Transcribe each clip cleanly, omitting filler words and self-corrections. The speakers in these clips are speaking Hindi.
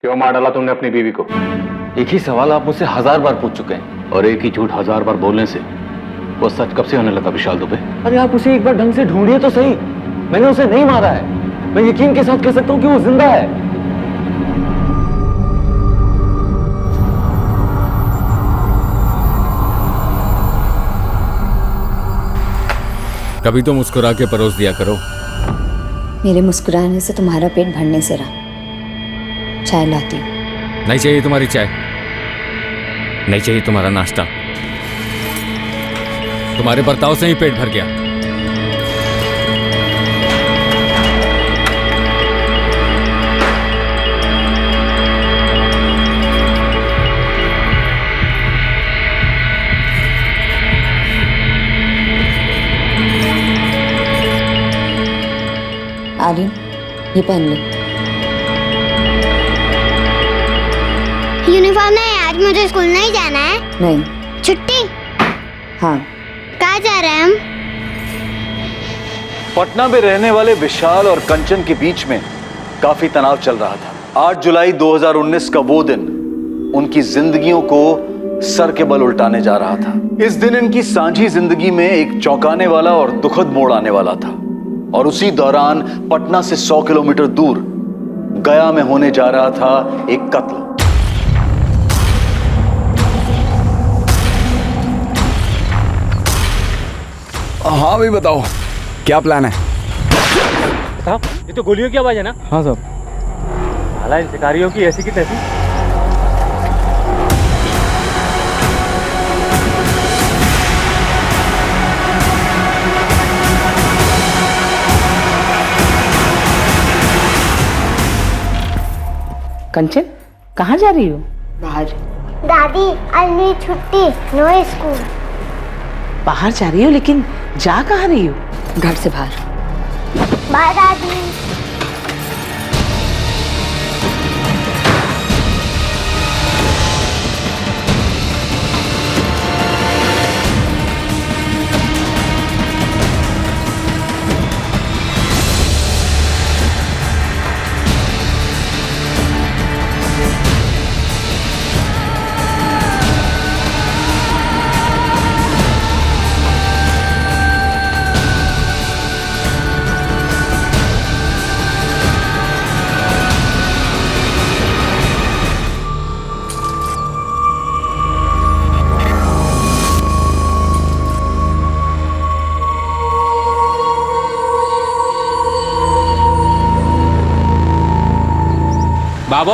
क्यों मार डाला तुमने अपनी बीवी को? एक ही सवाल आप मुझसे 1000 बार पूछ चुके हैं और एक ही झूठ 1000 बार बोलने से वो सच कब से होने लगा विशाल दुबे? अरे आप उसे एक बार ढंग से ढूंढिए तो सही। मैंने उसे नहीं मारा है। मैं यकीन के साथ कह सकता हूं कि वो जिंदा है। कभी तो मुस्कुरा के परोस दिया करो। मेरे मुस्कुराने से तुम्हारा पेट भरने से रहा। चाय लाती हूँ। नहीं चाहिए तुम्हारी चाय, नहीं चाहिए तुम्हारा नाश्ता। तुम्हारे बर्ताव से ही पेट भर गया। आर्यन, ये पहन ले। यूनिफॉर्म नहीं है, आज मुझे स्कूल नहीं जाना है। नहीं। छुट्टी? हाँ। कहाँ जा रहे हैं हम? पटना में रहने वाले विशाल और कंचन के बीच में काफी तनाव चल रहा था। 8 जुलाई 2019 का वो दिन उनकी जिंदगियों को सर के बल उल्टाने जा रहा था। इस दिन इनकी सांझी जिंदगी में एक चौंकाने वाला और दुखद मोड़ आने वाला था। और उसी दौरान पटना से 100 किलोमीटर दूर गया में होने जा रहा था एक कत्ल। हाँ भाई बताओ, क्या प्लान है? साहब, ये तो गोलियों की आवाज है ना? हाँ साहब। साला इन शिकारियों की ऐसी की तैसी। कंचन, कहाँ जा रही हो? बाहर। दादी, आज मेरी छुट्टी, नो स्कूल। बाहर जा रही हो, लेकिन जा कहाँ रही हो? घर से बाहर। बाय दादी। बाबू,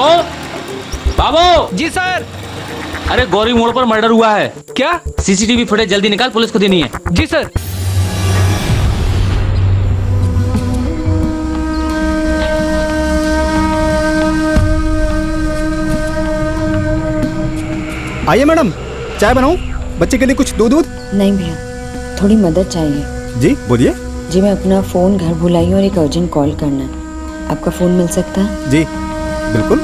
बाबू। जी सर। अरे गौरी मोड़ पर मर्डर हुआ है। क्या? सीसीटीवी फुटेज जल्दी निकाल, पुलिस को देनी है। जी सर। आइए मैडम, चाय बनाऊं? बच्चे के लिए कुछ दूध? नहीं भैया, थोड़ी मदद चाहिए। जी बोलिए। जी, मैं अपना फ़ोन घर भुलाई हूँ और एक अर्जेंट कॉल करना है। आपका फ़ोन मिल सकता है? जी बिल्कुल।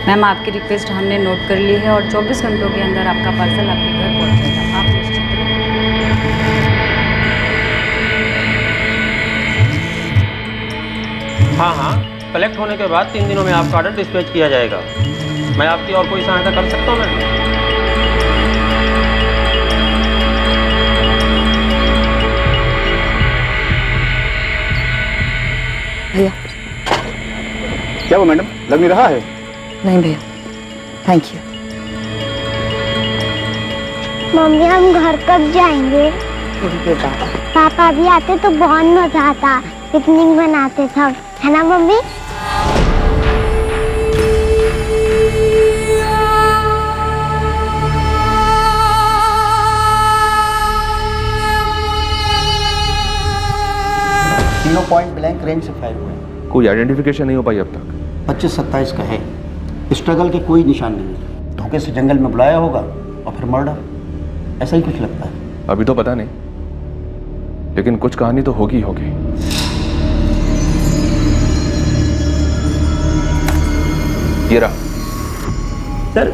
मैम, आपकी रिक्वेस्ट हमने नोट कर ली है और 24 घंटों के अंदर आपका पार्सल आपके घर पहुंचेगा। आप निश्चिंत रहिए। हाँ हाँ, कलेक्ट होने के बाद 3 दिनों में आपका ऑर्डर डिस्पैच किया जाएगा। मैं आपकी और कोई सहायता कर सकता हूँ मैम? भैया। क्या वो मैडम, लग नहीं रहा है? नहीं भैया, थैंक यू। मम्मी, हम घर कब जाएंगे? थोड़ी देर बाद। पापा भी आते तो बहुत मजा आता, पिकनिक बनाते सब, है ना मम्मी? तीनों पॉइंट ब्लैंक रेंज से फायर हुए। कोई आइडेंटिफिकेशन नहीं हो पाई अब तक। 25-27 का है। स्ट्रगल के कोई निशान नहीं है। धोखे से जंगल में बुलाया होगा और फिर मर्डर, ऐसा ही कुछ लगता है। अभी तो पता नहीं, लेकिन कुछ कहानी तो होगी होगी। ये रहा। सर,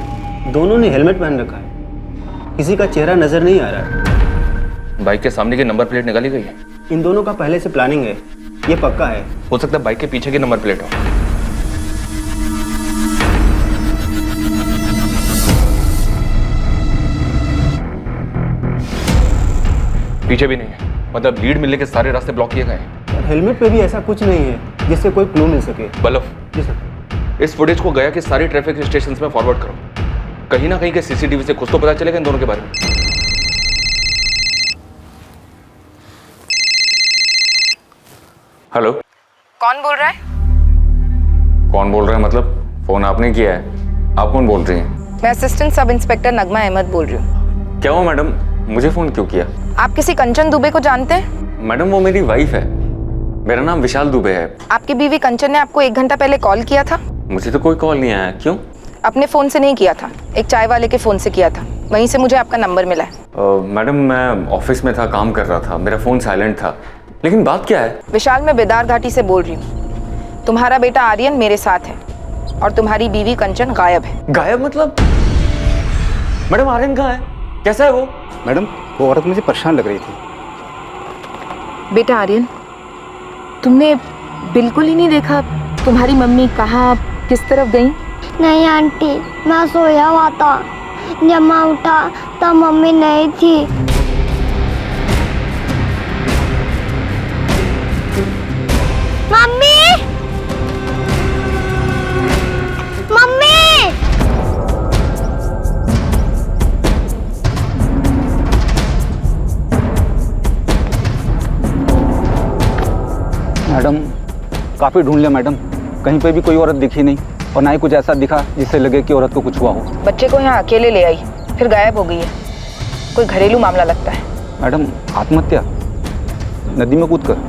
दोनों ने हेलमेट पहन रखा है, किसी का चेहरा नजर नहीं आ रहा है। बाइक के सामने की नंबर प्लेट निकाली गई है? इन दोनों का पहले से प्लानिंग है, ये पक्का है। हो सकता है बाइक के पीछे की नंबर प्लेट हो। पीछे भी नहीं है, मतलब लीड मिलने के सारे रास्ते ब्लॉक किए गए हैं। हेलमेट पे भी ऐसा कुछ नहीं है जिससे कोई क्लू मिल सके। बल्लभ, जी सर। इस फुटेज को गया कि सारी ट्रैफिक स्टेशन में फॉरवर्ड करो। कहीं ना कहीं के सीसीटीवी से कुछ तो पता चलेगा इन दोनों के बारे में। हेलो, कौन बोल रहा है? कौन बोल रहा है मतलब? फोन आपने किया है, आप कौन बोल रही हैं? मैं असिस्टेंट सब इंस्पेक्टर नगमा अहमद बोल रही हूँ। क्या हुआ मैडम, मुझे फोन क्यों किया? आप किसी कंचन दुबे को जानते हैं? मैडम वो मेरी वाइफ है, मेरा नाम विशाल दुबे है। आपकी बीवी कंचन ने आपको 1 घंटा पहले कॉल किया था? मुझे तो कोई कॉल नहीं आया। क्यों? अपने फोन से नहीं किया था, एक चाय वाले के फोन से किया था, वहीं से मुझे आपका नंबर मिला है। मैडम मैं ऑफिस में था, काम कर रहा था, मेरा फोन साइलेंट था। लेकिन बात क्या है? विशाल, मैं बेदार घाटी से बोल रही हूँ। तुम्हारा बेटा आर्यन मेरे साथ है और तुम्हारी बीवी कंचन गायब है। गायब मतलब? मैडम आर्यन कहाँ है, कैसा है वो? मैडम वो औरत मुझे परेशान लग रही थी। बेटा आर्यन, तुमने बिल्कुल ही नहीं देखा तुम्हारी मम्मी कहाँ किस तरफ गई? नहीं आंटी, मैं सोया हुआ था, जब मैं उठा तब मम्मी नहीं थी। Mummy, mummy! मैडम काफ़ी ढूंढ लिया मैडम, कहीं पे भी कोई औरत दिखी नहीं और ना ही कुछ ऐसा दिखा जिससे लगे कि औरत को कुछ हुआ हो। बच्चे को यहाँ अकेले ले आई, फिर गायब हो गई है। कोई घरेलू मामला लगता है। मैडम आत्महत्या, नदी में कूद कर।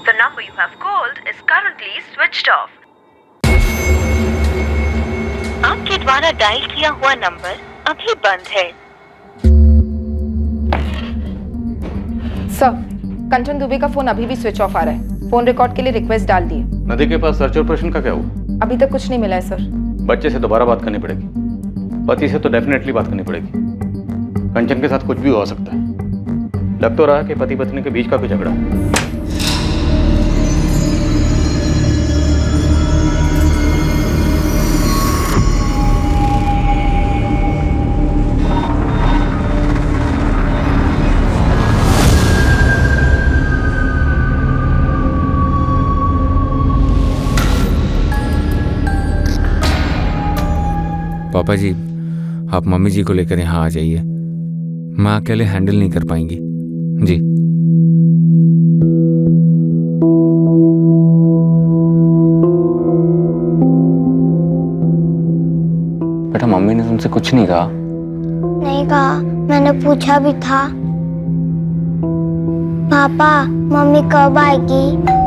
The number you have called is currently switched off. आपके द्वारा डायल किया हुआ नंबर अभी बंद है। सर, कंचन दुबे का फोन अभी भी स्विच ऑफ आ रहा है। फोन रिकॉर्ड के लिए रिक्वेस्ट डाल दिए। नदी के पास सर्च ऑपरेशन का क्या हुआ? अभी तक कुछ नहीं मिला है सर। बच्चे से दोबारा बात करनी पड़ेगी, पति से तो डेफिनेटली बात करनी पड़ेगी। कंचन के साथ कुछ भी हो सकता है। लग तो रहा है कि पति पत्नी के बीच का कोई झगड़ा है। पापा जी, आप मम्मी जी को लेकर यहाँ आ जाइए, माँ अकेले हैंडल नहीं कर पाएंगी। जी बेटा, मम्मी ने तुमसे कुछ नहीं कहा? नहीं कहा, मैंने पूछा भी था। पापा, मम्मी कब आएगी?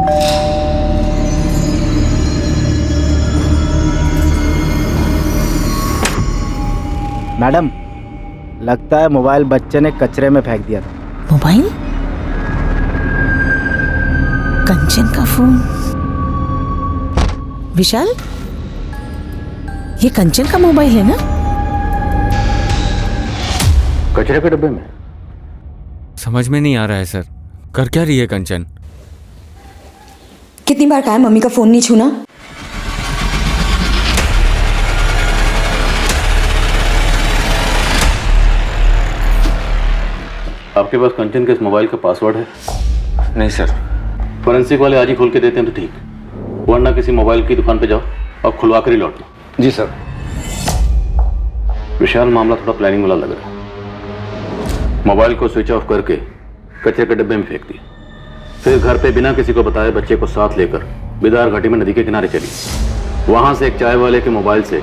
मैडम लगता है मोबाइल बच्चे ने कचरे में फेंक दिया था। मोबाइल? कंचन का फोन? विशाल, ये कंचन का मोबाइल है ना? कचरे के डब्बे में? समझ में नहीं आ रहा है सर, कर क्या रही है कंचन? कितनी बार कहा है मम्मी का फोन नहीं छूना? आपके पास कंचन के इस मोबाइल का पासवर्ड है? नहीं सर। फोरेंसिक वाले आज ही खोल के देते हैं तो ठीक, वरना किसी मोबाइल की दुकान पे जाओ और खुलवा कर ही लौटना। जी सर। विशाल, मामला थोड़ा प्लानिंग वाला लग रहा है। मोबाइल को स्विच ऑफ करके कचरे के डब्बे में फेंक दिया। फिर घर पे बिना किसी को बताए बच्चे को साथ लेकर बिदार घाटी में नदी के किनारे चली। वहां से एक चाय वाले के मोबाइल से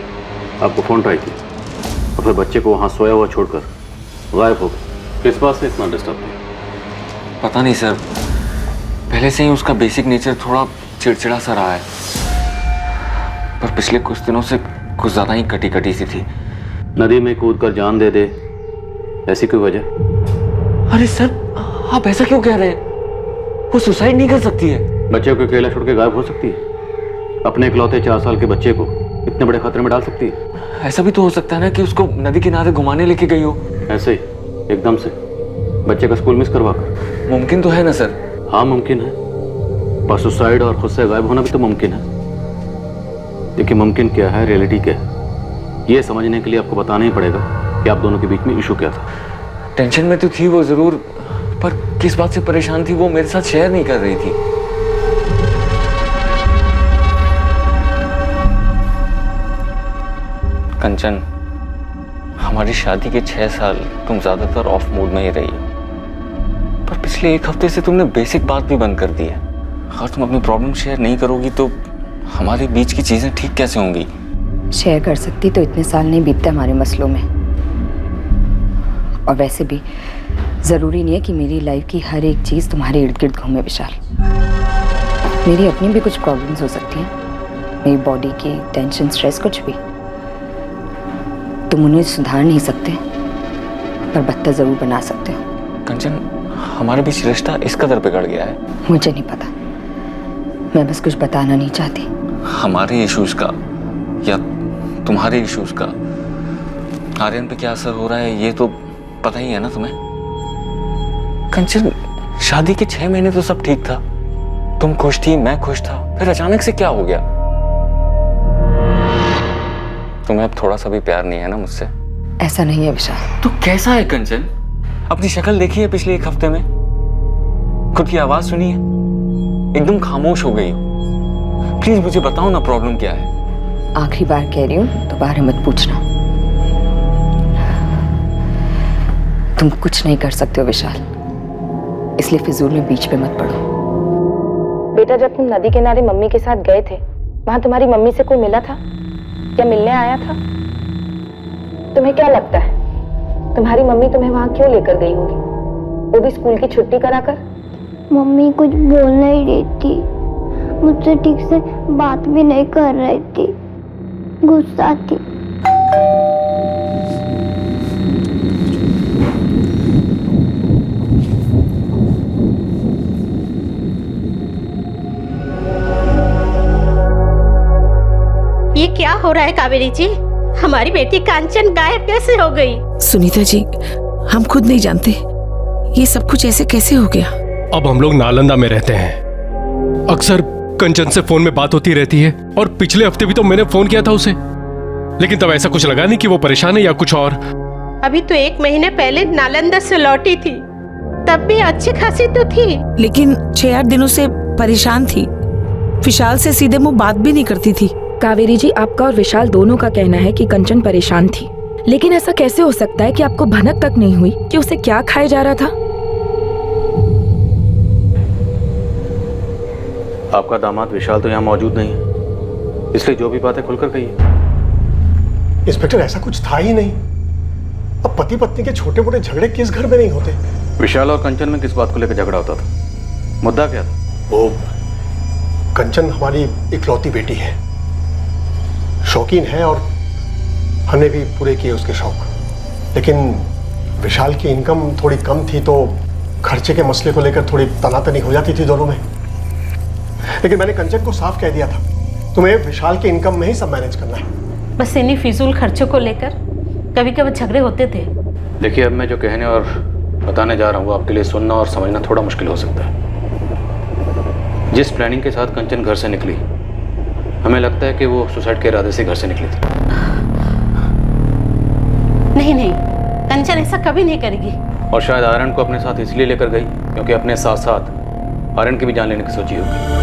आपको फोन ट्राई की और फिर बच्चे को वहां सोया हुआ छोड़कर गायब हो गए। किस बात से इतना डिस्टर्ब किया? पता नहीं सर, पहले से ही उसका बेसिक नेचर थोड़ा चिड़चिड़ा सा रहा है, पर पिछले कुछ दिनों से कुछ ज़्यादा ही कटी कटी सी थी। नदी में कूद कर जान दे दे, ऐसी कोई वजह? अरे सर, आप ऐसा क्यों कह रहे हैं? वो सुसाइड नहीं कर सकती है। बच्चे को अकेला छोड़ के गायब हो सकती है? अपने इकलौते 4 साल के बच्चे को इतने बड़े खतरे में डाल सकती है? ऐसा भी तो हो सकता है ना कि उसको नदी किनारे घुमाने लेके गई हो। ऐसे ही एकदम से बच्चे का स्कूल मिस करवा कर? मुमकिन तो है ना सर? हाँ मुमकिन है, पर सुसाइड और खुद से गायब होना भी तो मुमकिन है। लेकिन मुमकिन क्या है, रियलिटी क्या है, ये समझने के लिए आपको बताना ही पड़ेगा कि आप दोनों के बीच में इशू क्या था। टेंशन में तो थी वो जरूर, पर किस बात से परेशान थी वो मेरे साथ शेयर नहीं कर रही थी। कंचन, हमारी शादी के 6 साल तुम ज्यादातर ऑफ मूड में ही रही हो, पर पिछले 1 हफ्ते से तुमने बेसिक बात भी बंद कर दी है। अगर तुम अपनी प्रॉब्लम शेयर नहीं करोगी तो हमारे बीच की चीजें ठीक कैसे होंगी? शेयर कर सकती तो इतने साल नहीं बीतते हमारे मसलों में। और वैसे भी ज़रूरी नहीं है कि मेरी लाइफ की हर एक चीज़ तुम्हारे इर्द गिर्द घूमे विशाल। मेरी अपनी भी कुछ प्रॉब्लम्स हो सकती हैं, मेरी बॉडी की टेंशन, स्ट्रेस, कुछ भी। तुम उन्हें सुधार नहीं सकते, पर बदतर ज़रूर बना सकते हो। कंचन, हमारे बीच रिश्ता इस कदर बिगड़ गया है। मुझे नहीं पता, मैं बस कुछ बताना नहीं चाहती। हमारे इश्यूज का या तुम्हारे इश्यूज का आर्यन पे क्या असर हो रहा है ये तो पता ही है ना तुम्हें। कंचन, शादी के 6 महीने तो सब ठीक था, तुम खुश थी, मैं खुश था, फिर अचानक से क्या हो गया? तुम्हें अब थोड़ा सा भी प्यार नहीं है ना मुझसे? ऐसा नहीं है विशाल। तो कैसा है कंचन? अपनी शक्ल देखी है पिछले 1 हफ्ते में? खुद की आवाज सुनी है? एकदम खामोश हो गई। प्लीज मुझे बताओ ना, प्रॉब्लम क्या है? आखिरी बार कह रही हूँ, दोबारा मत पूछना। तुम कुछ नहीं कर सकते हो विशाल, इसलिए फिजूल में बीच पे मत पड़ो। बेटा, जब तुम नदी किनारे मम्मी के साथ गए थे, वहां तुम्हारी मम्मी से कोई मिला था या मिलने आया था? तुम्हें क्या लगता है तुम्हारी मम्मी तुम्हें वहां क्यों लेकर गई होगी, वो भी स्कूल की छुट्टी कराकर? मम्मी कुछ बोल नहीं रही थी, मुझसे ठीक से बात भी नहीं कर रही थी, गुस्सा थी। ये क्या हो रहा है कावेरी जी? हमारी बेटी कांचन गायब कैसे हो गई? सुनीता जी, हम खुद नहीं जानते ये सब कुछ ऐसे कैसे हो गया। अब हम लोग नालंदा में रहते हैं, अक्सर कंचन से फोन में बात होती रहती है, और पिछले हफ्ते भी तो मैंने फोन किया था उसे, लेकिन तब ऐसा कुछ लगा नहीं कि वो परेशान है या कुछ और। अभी तो 1 महीने पहले नालंदा से लौटी थी, तब भी अच्छी खासी तो थी। लेकिन 6-8 दिनों से परेशान थी, विशाल से सीधे मुंह बात भी नहीं करती थी। कावेरी जी, आपका और विशाल दोनों का कहना है कि कंचन परेशान थी, लेकिन ऐसा कैसे हो सकता है कि आपको भनक तक नहीं हुई कि उसे क्या खाया जा रहा था? आपका दामाद विशाल तो यहाँ मौजूद नहीं है, इसलिए जो भी बातें खुलकर कही है। इंस्पेक्टर, ऐसा कुछ था ही नहीं। अब पति पत्नी के छोटे मोटे झगड़े किस घर में नहीं होते? विशाल और कंचन में किस बात को लेकर झगड़ा होता था? मुद्दा क्या था? वो कंचन हमारी इकलौती बेटी है, शौकीन है, और हमने भी पूरे किए उसके शौक। लेकिन विशाल की इनकम थोड़ी कम थी, तो खर्चे के मसले को लेकर थोड़ी तनातनी हो जाती थी दोनों में। लेकिन मैंने कंचन को साफ कह दिया था, तुम्हें विशाल की इनकम में ही सब मैनेज करना है। बस इन्हीं फिजूल खर्चों को लेकर कभी कभी झगड़े होते थे। देखिए, अब मैं जो कहने और बताने जा रहा हूँ वो आपके लिए सुनना और समझना थोड़ा मुश्किल हो सकता है। जिस प्लानिंग के साथ कंचन घर से निकली, हमें लगता है कि वो सुसाइड के इरादे से घर से निकली थी। नहीं नहीं, कंचन ऐसा कभी नहीं करेगी। और शायद आर्यन को अपने साथ इसलिए लेकर गई क्योंकि अपने साथ साथ आर्यन की भी जान लेने की सोची होगी।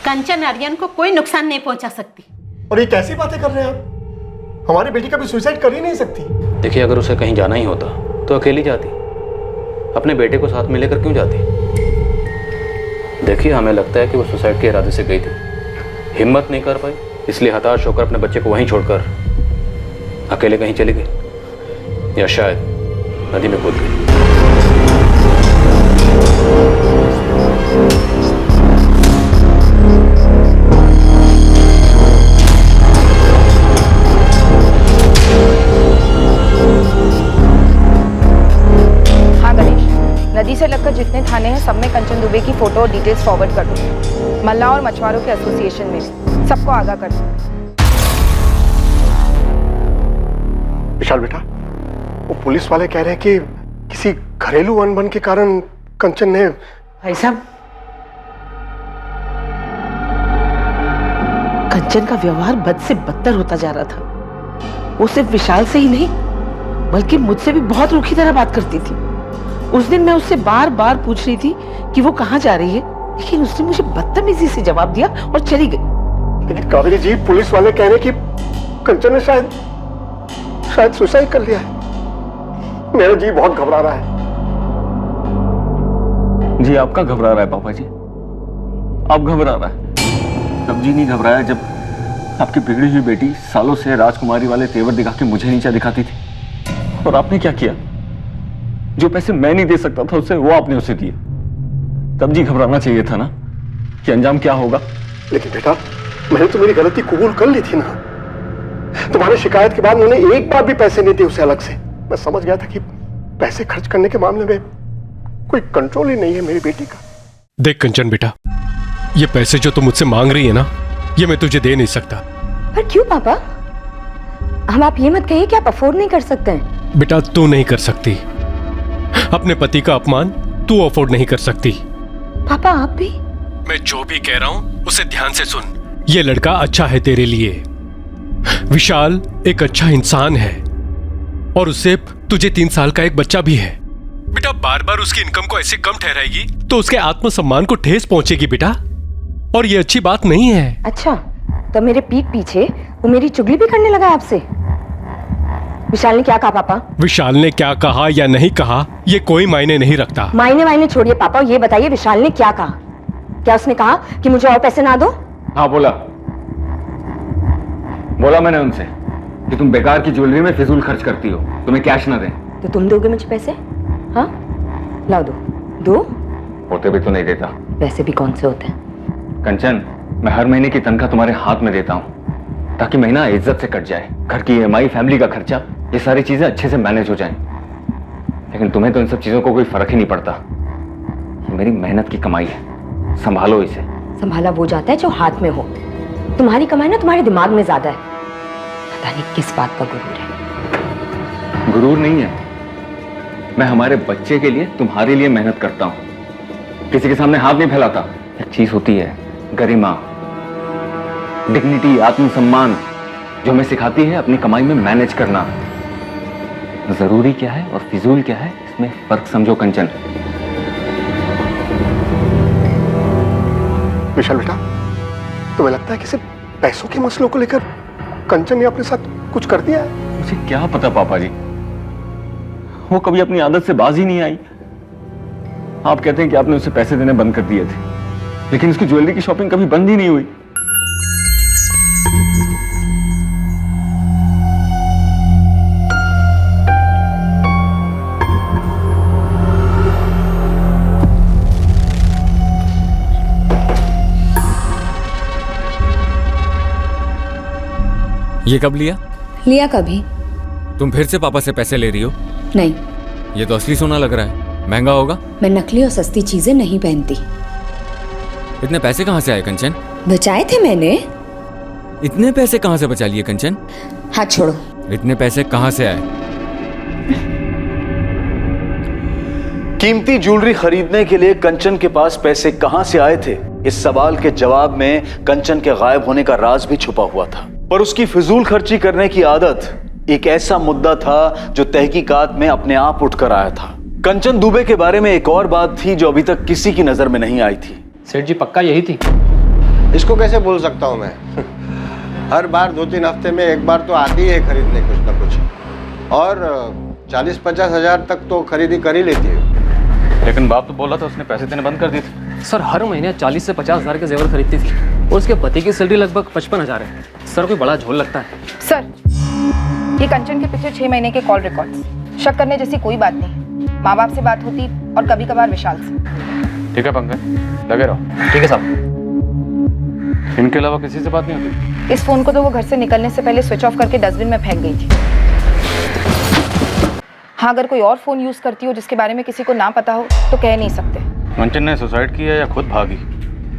कंचन आर्यन को कोई नुकसान नहीं पहुंचा सकती। और ये कैसी बातें कर रहे हैं आप? हमारी बेटी कभी सुसाइड कर ही नहीं सकती। देखिए, अगर उसे कहीं जाना ही होता तो अकेली जाती, अपने बेटे को साथ में लेकर क्यों जाती? देखिए, हमें लगता है कि वो सुसाइड के इरादे से गई थी, हिम्मत नहीं कर पाई, इसलिए हताश होकर अपने बच्चे को वहीं छोड़कर अकेले कहीं चली गई, या शायद नदी में कूद गई। नदी से लगकर जितने थाने हैं सब में कंचन दुबे की फोटो और डिटेल्स फॉरवर्ड कर दो। मल्ला और मछुआरों के एसोसिएशन में सबको आगाह कर दो। विशाल बेटा, वो पुलिस वाले कह रहे हैं कि किसी घरेलू अनबन के कारण कंचन ने। भाई साहब, कंचन का व्यवहार बद से बदतर होता जा रहा था। वो सिर्फ विशाल से ही नहीं बल्कि मुझसे भी बहुत रूखी तरह बात करती थी। उस दिन मैं उससे बार बार पूछ रही थी कि वो कहाँ जा रही है, लेकिन उसने मुझे बदतमीजी से जवाब दिया और चली गई। लेकिन कावेरी जी, पुलिस वाले कह रहे हैं कि कंचन ने शायद सुसाइड कर लिया है। मेरा जी बहुत घबरा रहा है। जी आपका घबरा रहा है पापा जी, आप घबरा रहा है। तब जी नहीं घबराया जब आपकी बिगड़ी हुई बेटी सालों से राजकुमारी वाले तेवर दिखा के मुझे नीचा दिखाती थी, और आपने क्या किया? जो पैसे मैं नहीं दे सकता था उसे वो आपने उसे दिए। तब जी घबराना चाहिए था ना कि अंजाम क्या होगा। लेकिन बेटा, मैंने तो मेरी गलती कबूल कर ली थी ना। तुम्हारी शिकायत के बाद उन्होंने एक बार भी पैसे नहीं दिए उसे अलग से। मैं समझ गया था कि पैसे खर्च करने के मामले में कोई कंट्रोल ही नहीं है मेरी बेटी का। देख कंचन बेटा, ये पैसे जो तुम मुझसे मांग रही है ना, ये मैं तुझे दे नहीं सकता। पर क्यों पापा? हम आप ये मत कहिए कि आप अफोर्ड नहीं कर सकते हैं। बेटा, तू नहीं कर सकती। अपने पति का अपमान तू अफोर्ड नहीं कर सकती। पापा आप भी? मैं जो भी कह रहा हूं उसे ध्यान से सुन। ये लड़का अच्छा है तेरे लिए। विशाल एक अच्छा इंसान है और उससे तुझे 3 साल का एक बच्चा भी है। बेटा, बार बार उसकी इनकम को ऐसे कम ठहराएगी तो उसके आत्मसम्मान को ठेस पहुंचेगी बेटा, और ये अच्छी बात नहीं है। अच्छा, तो मेरे पीठ पीछे वो मेरी चुगली भी करने लगा आपसे? विशाल ने क्या कहा पापा? विशाल ने क्या कहा या नहीं कहा ये कोई मायने नहीं रखता। मायने छोड़िए पापा, ये बताइए विशाल ने क्या कहा? क्या उसने कहा कि मुझे और पैसे ना दो? हाँ बोला मैंने उनसे कि तुम बेकार की ज्वेलरी में फिजूल खर्च करती हो, तुम्हें कैश ना दें। तो तुम दोगे मुझे पैसे? हाँ, लाओ दो। होते भी तो नहीं देता। पैसे भी कौन से होते हैं? कंचन, मैं हर महीने की तनख्वाह तुम्हारे हाथ में देता हूँ ताकि महीना इज्जत से कट जाए। घर की EMI, फैमिली का खर्चा, ये सारी चीजें अच्छे से मैनेज हो जाएं। लेकिन तुम्हें तो इन सब चीजों को कोई फर्क ही नहीं पड़ता। ये मेरी मेहनत की कमाई है, संभालो इसे। संभाला वो जाता है जो हाथ में हो। तुम्हारी कमाई ना तुम्हारे दिमाग में ज्यादा है। पता नहीं किस बात का गुरूर है। गुरूर नहीं है, मैं हमारे बच्चे के लिए, तुम्हारे लिए मेहनत करता हूँ, किसी के सामने हाथ नहीं फैलाता। एक चीज होती है गरिमा, डिग्निटी, आत्मसम्मान, जो हमें सिखाती है अपनी कमाई में मैनेज करना। जरूरी क्या है और फिजूल क्या है, इसमें फर्क समझो कंचन। विशाल बेटा, तुम्हें लगता है कि सिर्फ पैसों के मसलों को लेकर कंचन ने अपने साथ कुछ कर दिया है? मुझे क्या पता पापा जी, वो कभी अपनी आदत से बाज ही नहीं आई। आप कहते हैं कि आपने उसे पैसे देने बंद कर दिए थे, लेकिन उसकी ज्वेलरी की शॉपिंग कभी बंद ही नहीं हुई। ये कब लिया? लिया कभी? तुम फिर से पापा से पैसे ले रही हो? नहीं। ये तो असली सोना लग रहा है, महंगा होगा। मैं नकली और सस्ती चीजें नहीं पहनती। इतने पैसे कहाँ से आए कंचन? बचाए थे मैंने। इतने पैसे कहाँ से बचा लिए कंचन? हाथ छोड़ो। इतने पैसे कहाँ से आए? कीमती ज्वेलरी खरीदने के लिए कंचन के पास पैसे कहां से आए थे, इस सवाल के जवाब में कंचन के गायब होने का राज भी छुपा हुआ था। पर उसकी फिजूल खर्ची करने की आदत एक ऐसा मुद्दा था जो तहकीकात में अपने आप उठकर आया था। कंचन दुबे के बारे में एक और बात थी जो अभी तक किसी की नजर में नहीं आई थी। सेठ जी, पक्का यही थी? इसको कैसे बोल सकता हूं मैं? हर बार 2-3 हफ्ते में एक बार तो आती है खरीदने कुछ ना कुछ, और 40-50 हज़ार तक तो खरीदी कर ही लेती है। लेकिन बाप तो बोला था उसने पैसे देने बंद कर दिए थे। सर हर महीने 40 से 50 हज़ार के जेवर खरीदती थी और उसके पति की सैलरी लगभग 55 हज़ार है। सर कोई बड़ा झोल लगता है। सर ये कंचन के पिछले 6 महीने के कॉल रिकॉर्ड्स, शक करने जैसी कोई बात नहीं। माँ बाप से बात होती और कभी कभार विशाल से। ठीक है पंकज, लगे रहो। ठीक है साहब। इनके अलावा किसी से बात नहीं होती? इस फोन को तो वो घर से निकलने से पहले स्विच ऑफ करके डस्टबिन में फेंक गई थी। हाँ, अगर कोई और फोन यूज करती हो जिसके बारे में किसी को ना पता हो तो कह नहीं सकते। कंचन ने सुसाइड किया या खुद भागी,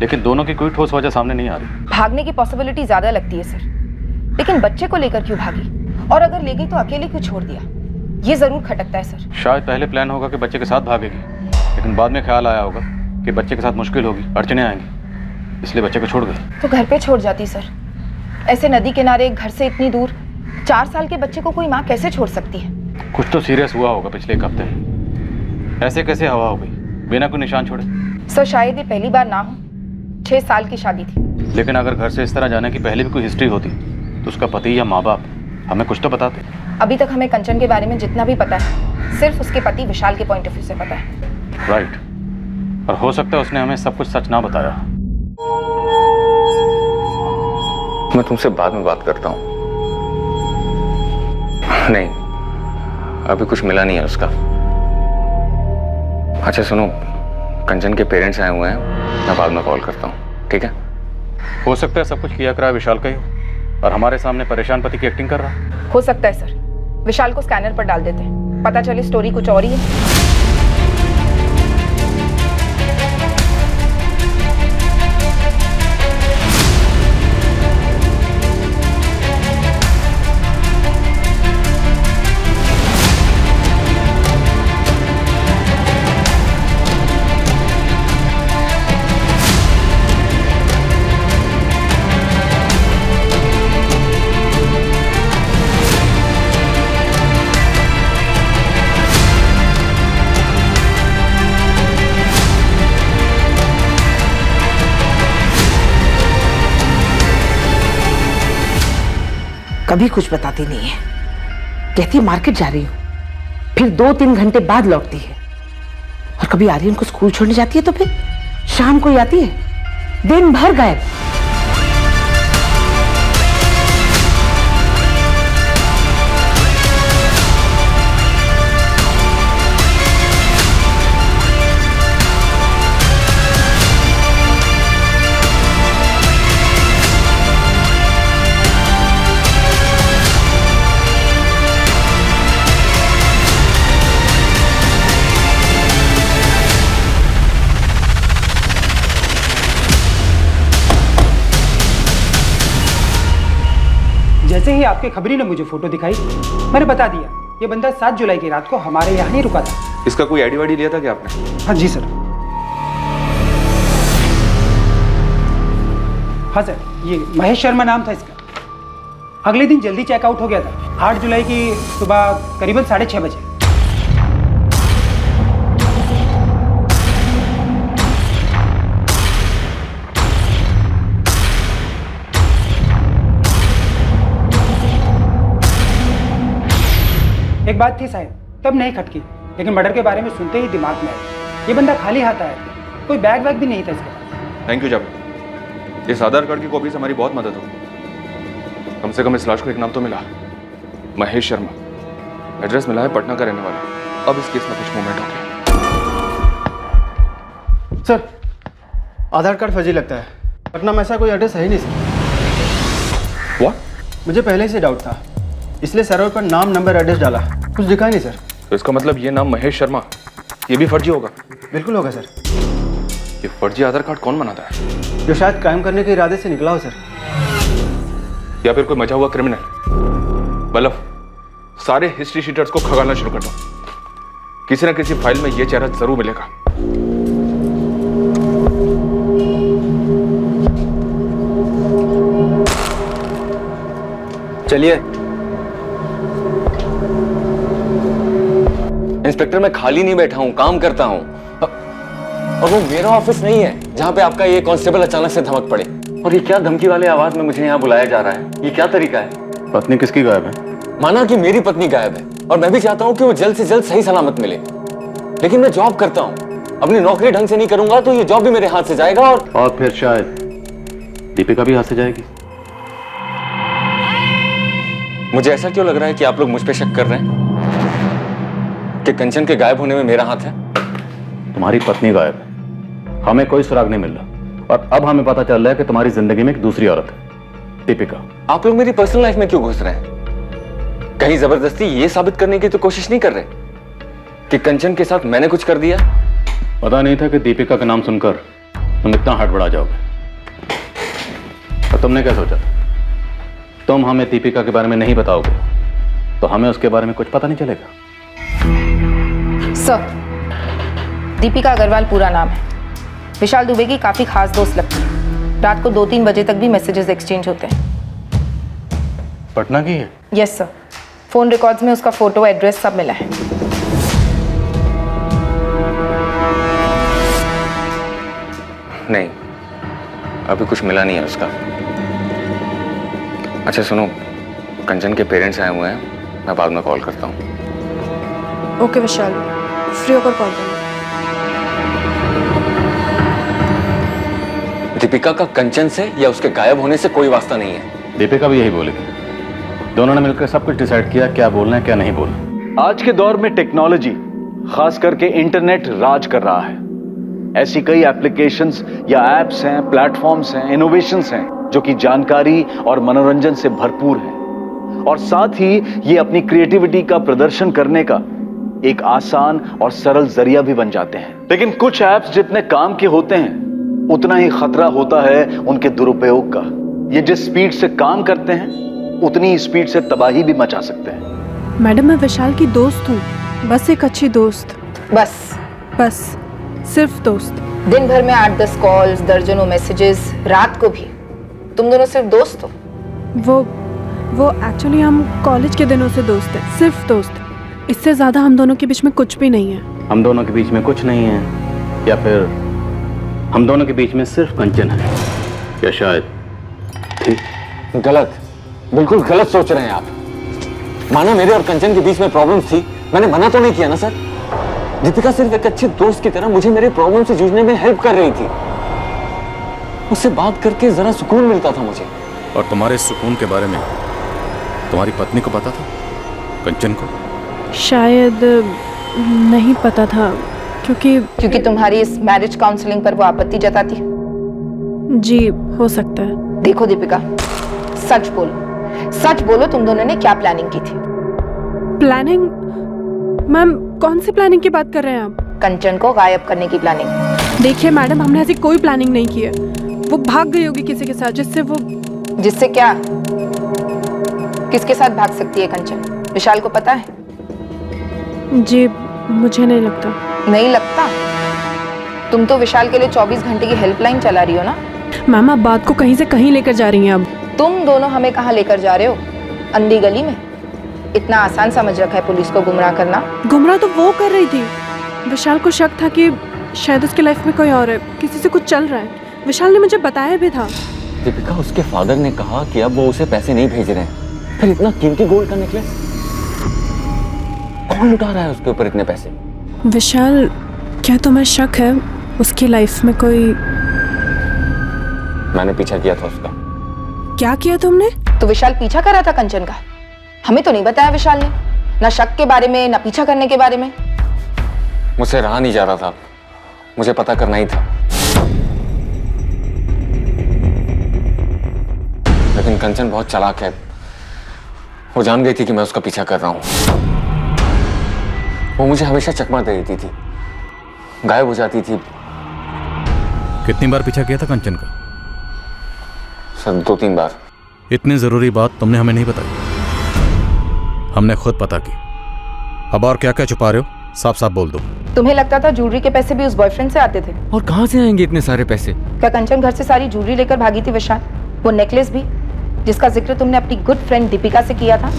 लेकिन दोनों की कोई ठोस वजह सामने नहीं आ रही। भागने की पॉसिबिलिटी ज्यादा लगती है सर, लेकिन बच्चे को लेकर क्यों भागी, और अगर ले गई तो अकेले क्यों छोड़ दिया, ये जरूर खटकता है सर। शायद पहले प्लान होगा कि बच्चे के साथ भागेगी, लेकिन बाद में ख्याल आया होगा कि बच्चे के साथ मुश्किल होगी, अड़चने आएंगी, इसलिए बच्चे को छोड़ गई। तो घर पे छोड़ जाती सर। ऐसे नदी किनारे घर से इतनी दूर 4 साल के बच्चे को कोई माँ कैसे छोड़ सकती है? कुछ तो सीरियस हुआ होगा पिछले 1 हफ्ते में। ऐसे कैसे हवा हो गई बिना कोई निशान छोड़े? सर शायद ये पहली बार ना हो, 6 साल की शादी थी। लेकिन अगर घर से इस तरह जाने की पहले भी कोई हिस्ट्री होती तो उसका पति या माँ बाप हमें कुछ तो बताते। अभी तक हमें कंचन के बारे में जितना भी पता है सिर्फ उसके पति विशाल के पॉइंट ऑफ व्यू से पता है। राइट, और हो सकता है उसने हमें सब कुछ सच ना बताया। मैं तुमसे बाद में बात करता हूँ। नहीं, अभी कुछ मिला नहीं है उसका। अच्छा सुनो, कंचन के पेरेंट्स आए हुए हैं, मैं बाद में कॉल करता हूँ, ठीक है? हो सकता है सब कुछ किया करा विशाल का ही हो और हमारे सामने परेशान पति की एक्टिंग कर रहा। हो सकता है सर, विशाल को स्कैनर पर डाल देते हैं, पता चले स्टोरी कुछ और ही है। कभी कुछ बताती नहीं है, कहती है मार्केट जा रही हूँ, फिर 2-3 घंटे बाद लौटती है। और कभी आर्यन को स्कूल छोड़ने जाती है तो फिर शाम को ही आती है, दिन भर गायब। जैसे ही आपके खबरी ने मुझे फोटो दिखाई, मैंने बता दिया ये बंदा 7 जुलाई की रात को हमारे यहाँ ही रुका था। इसका कोई आईडी वाईडी लिया था क्या आपने? हाँ जी सर। हाँ सर, ये महेश शर्मा नाम था इसका। अगले दिन जल्दी चेकआउट हो गया था, 8 जुलाई की सुबह करीबन 6:30 बजे। एक बात थी साहब, तब नहीं खटकी, लेकिन मर्डर के बारे में सुनते ही दिमाग में आया। ये बंदा खाली हाथ आया, कोई बैग वैग भी नहीं था इसके पास। थैंक यू जावेद, इस आधार कार्ड की कॉपी से हमारी बहुत मदद होगी। कम से कम इस लाश को एक नाम तो मिला, महेश शर्मा। एड्रेस मिला है पटना का रहने वाला। अब इस केस में कुछ मूवमेंट हो गया। सर आधार कार्ड फर्जी लगता है, पटना में ऐसा कोई एड्रेस है ही नहीं सर। व्हाट? मुझे पहले से डाउट था, इसलिए सर्वर पर नाम नंबर एड्रेस डाला, कुछ दिखा ही नहीं सर। तो इसका मतलब ये नाम महेश शर्मा, ये भी फर्जी होगा? बिल्कुल होगा सर। ये फर्जी आधार कार्ड कौन बनाता है? जो शायद क्राइम करने के इरादे से निकला हो सर, या फिर कोई मचा हुआ क्रिमिनल। बल्लभ, सारे हिस्ट्री शीटर्स को खगालना शुरू कर दो, किसी न किसी फाइल में ये चेहरा जरूर मिलेगा। चलिए। इंस्पेक्टर, मैं खाली नहीं बैठा हूं, काम करता हूं। और वो मेरा ऑफिस नहीं है जहां पे आपका ये कांस्टेबल अचानक से धमक पड़े। और ये क्या धमकी वाले आवाज में मुझे यहाँ बुलाया जा रहा है? ये क्या तरीका है? पत्नी किसकी गायब है? माना कि मेरी पत्नी गायब है और मैं भी चाहता हूँ कि वो जल्द से जल्द सही सलामत मिले, लेकिन मैं जॉब करता हूँ। अपनी नौकरी ढंग से नहीं करूंगा तो ये जॉब भी मेरे हाथ से जाएगा और फिर शायद दीपिका भी हाथ से जाएगी। मुझे ऐसा क्यों लग रहा है कि आप लोग मुझ पे शक कर रहे हैं कि कंचन के गायब होने में मेरा हाथ है? तुम्हारी पत्नी गायब है, हमें कोई सुराग नहीं मिल रहा और अब हमें पता चल रहा है कि तुम्हारी जिंदगी में एक दूसरी औरत है, दीपिका। आप लोग मेरी पर्सनल लाइफ में क्यों घुस रहे हैं? कहीं जबरदस्ती ये साबित करने की तो कोशिश नहीं कर रहे कि कंचन के साथ मैंने कुछ कर दिया? पता नहीं था कि दीपिका का नाम सुनकर तुम इतना हड़बड़ा जाओगे। और तुमने क्या सोचा था? तुम हमें दीपिका के बारे में नहीं बताओगे तो हमें उसके बारे में कुछ पता नहीं चलेगा। सर, दीपिका अग्रवाल पूरा नाम है। विशाल दुबे की काफी खास दोस्त लगती है। रात को 2-3 बजे तक भी मैसेजेस एक्सचेंज होते हैं। पटना की है? यस सर, फोन रिकॉर्ड्स में उसका फोटो, एड्रेस सब मिला है। नहीं, अभी कुछ मिला नहीं है उसका। अच्छा सुनो, कंचन के पेरेंट्स आए हुए हैं, मैं बाद में कॉल करता हूँ। ओके विशाल, फ्री होकर कॉल करना। दीपिका का कंचन से या उसके गायब होने से कोई वास्ता नहीं है। दीपिका भी यही बोलेगी। दोनों ने मिलकर सब कुछ डिसाइड किया क्या बोलना है क्या नहीं बोलना। आज के दौर में टेक्नोलॉजी, खास करके इंटरनेट राज कर रहा है। ऐसी कई एप्लीकेशंस या एप्स हैं, प्लेटफॉर्म्स हैं, इनोवेशंस हैं जो कि जानकारी और मनोरंजन से भरपूर हैं और साथ ही ये अपनी क्रिएटिविटी का प्रदर्शन करने का एक आसान और सरल जरिया भी बन जाते हैं। लेकिन कुछ ऐप्स जितने काम के होते हैं उतना ही खतरा होता है उनके दुरुपयोग का। ये जिस स्पीड से काम करते हैं उतनी ही स्पीड से तबाही भी मचा सकते हैं। मैडम, मैं विशाल की दोस्त हूँ, बस एक अच्छी दोस्त। बस सिर्फ दोस्त। दिन भर में 8-10 कॉल्स, दर्जनों मैसेजेस, रात को भी। तुम दोनों सिर्फ दोस्त हो? वो एक्चुअली हम कॉलेज के दिनों से दोस्त हैं, सिर्फ दोस्त। इससे ज्यादा हम दोनों के बीच में कुछ भी नहीं है। हम दोनों के बीच में कुछ नहीं है या फिर हम दोनों के बीच में सिर्फ कंचन है या शायद ठीक? गलत, बिल्कुल गलत सोच रहे हैं आप। माना मेरे और कंचन के बीच में प्रॉब्लम्स थी, मैंने मना तो नहीं किया ना सर। दीपिका सिर्फ एक अच्छे दोस्त की तरह मुझे मेरे प्रॉब्लम से जूझने में हेल्प कर रही थी। उससे बात करके जरा सुकून मिलता था मुझे। और तुम्हारे सुकून के बारे में तुम्हारी पत्नी को पता था? कंचन को? शायद नहीं पता था, क्योंकि तुम्हारी इस मैरिज काउंसलिंग पर वो आपत्ति जताती। जी हो सकता है। देखो दीपिका, सच बोलो तुम दोनों ने क्या प्लानिंग की थी? प्लानिंग? मैम, कौन सी प्लानिंग की बात कर रहे हैं आप? कंचन को गायब करने की प्लानिंग। देखिए मैडम, हमने ऐसी कोई प्लानिंग नहीं की है। वो भाग गई होगी किसी के साथ, जिससे क्या? किसके साथ भाग सकती है कंचन? विशाल को पता है? जी मुझे नहीं लगता। नहीं लगता? तुम तो विशाल के लिए 24 घंटे की हेल्पलाइन चला रही हो ना? मैम, आप बात को कहीं से कहीं लेकर जा रही हैं। अब तुम दोनों हमें कहाँ लेकर जा रहे हो? अंधी गली में? इतना आसान समझ रखा है पुलिस को गुमराह करना? गुमराह तो वो कर रही थी। विशाल को शक था कि शायद उसकी लाइफ में कोई और है, किसी से कुछ चल रहा है। विशाल ने मुझे बताया भी था। दीपिका, उसके फादर ने कहा कि अब वो उसे पैसे नहीं भेज रहे हैं। फिर इतना कीमती गोल्ड का नेकलेस कौन लुटा रहा है उसके ऊपर इतने पैसे? विशाल, क्या तुम्हें शक है उसकी लाइफ में कोई? मैंने पीछा किया था उसका। क्या किया तुमने? तो विशाल पीछा कर रहा था कंचन का। हमें तो नहीं बताया विशाल ने, ना शक के बारे में ना पीछा करने के बारे में। मुझसे रहा नहीं जा रहा था, मुझे पता करना ही था। लेकिन कंचन बहुत चालाक है। वो जान गई थी कि मैं उसका पीछा कर रहा हूं। वो मुझे हमेशा चकमा दे देती थी, गायब हो जाती थी। कितनी बार पीछा किया था कंचन का? सर 2-3 बार। इतनी जरूरी बात तुमने हमें नहीं बताई, हमने खुद पता की। अब और क्या क्या छुपा रहे हो? साफ साफ बोल दो। तुम्हें लगता था ज्वेलरी के पैसे भी उस बॉयफ्रेंड से आते थे? और कहां से आएंगे इतने सारे पैसे? क्या कंचन घर से सारी ज्वेलरी लेकर भागी थी विशाल? वो नेकलेस भी, जिसका जिक्र तुमने अपनी गुड फ्रेंड दीपिका से किया था?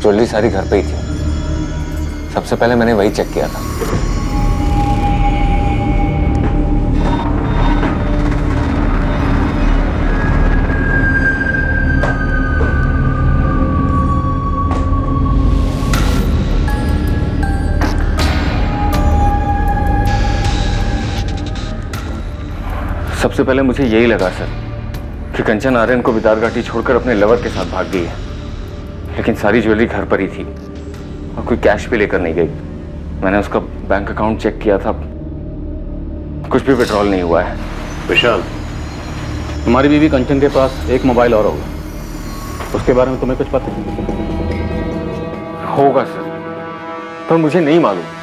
ज्वेलरी सारी घर पे ही थी। सबसे पहले मैंने वही चेक किया था। सबसे पहले मुझे यही लगा सर कि कंचन आर्यन को बिदार घाटी छोड़कर अपने लवर के साथ भाग गई है, लेकिन सारी ज्वेलरी घर पर ही थी और कोई कैश भी लेकर नहीं गई। मैंने उसका बैंक अकाउंट चेक किया था, कुछ भी विड्रॉल नहीं हुआ है। विशाल, तुम्हारी बीवी कंचन के पास एक मोबाइल और होगा, उसके बारे में तुम्हें कुछ पता होगा सर, पर मुझे नहीं मालूम।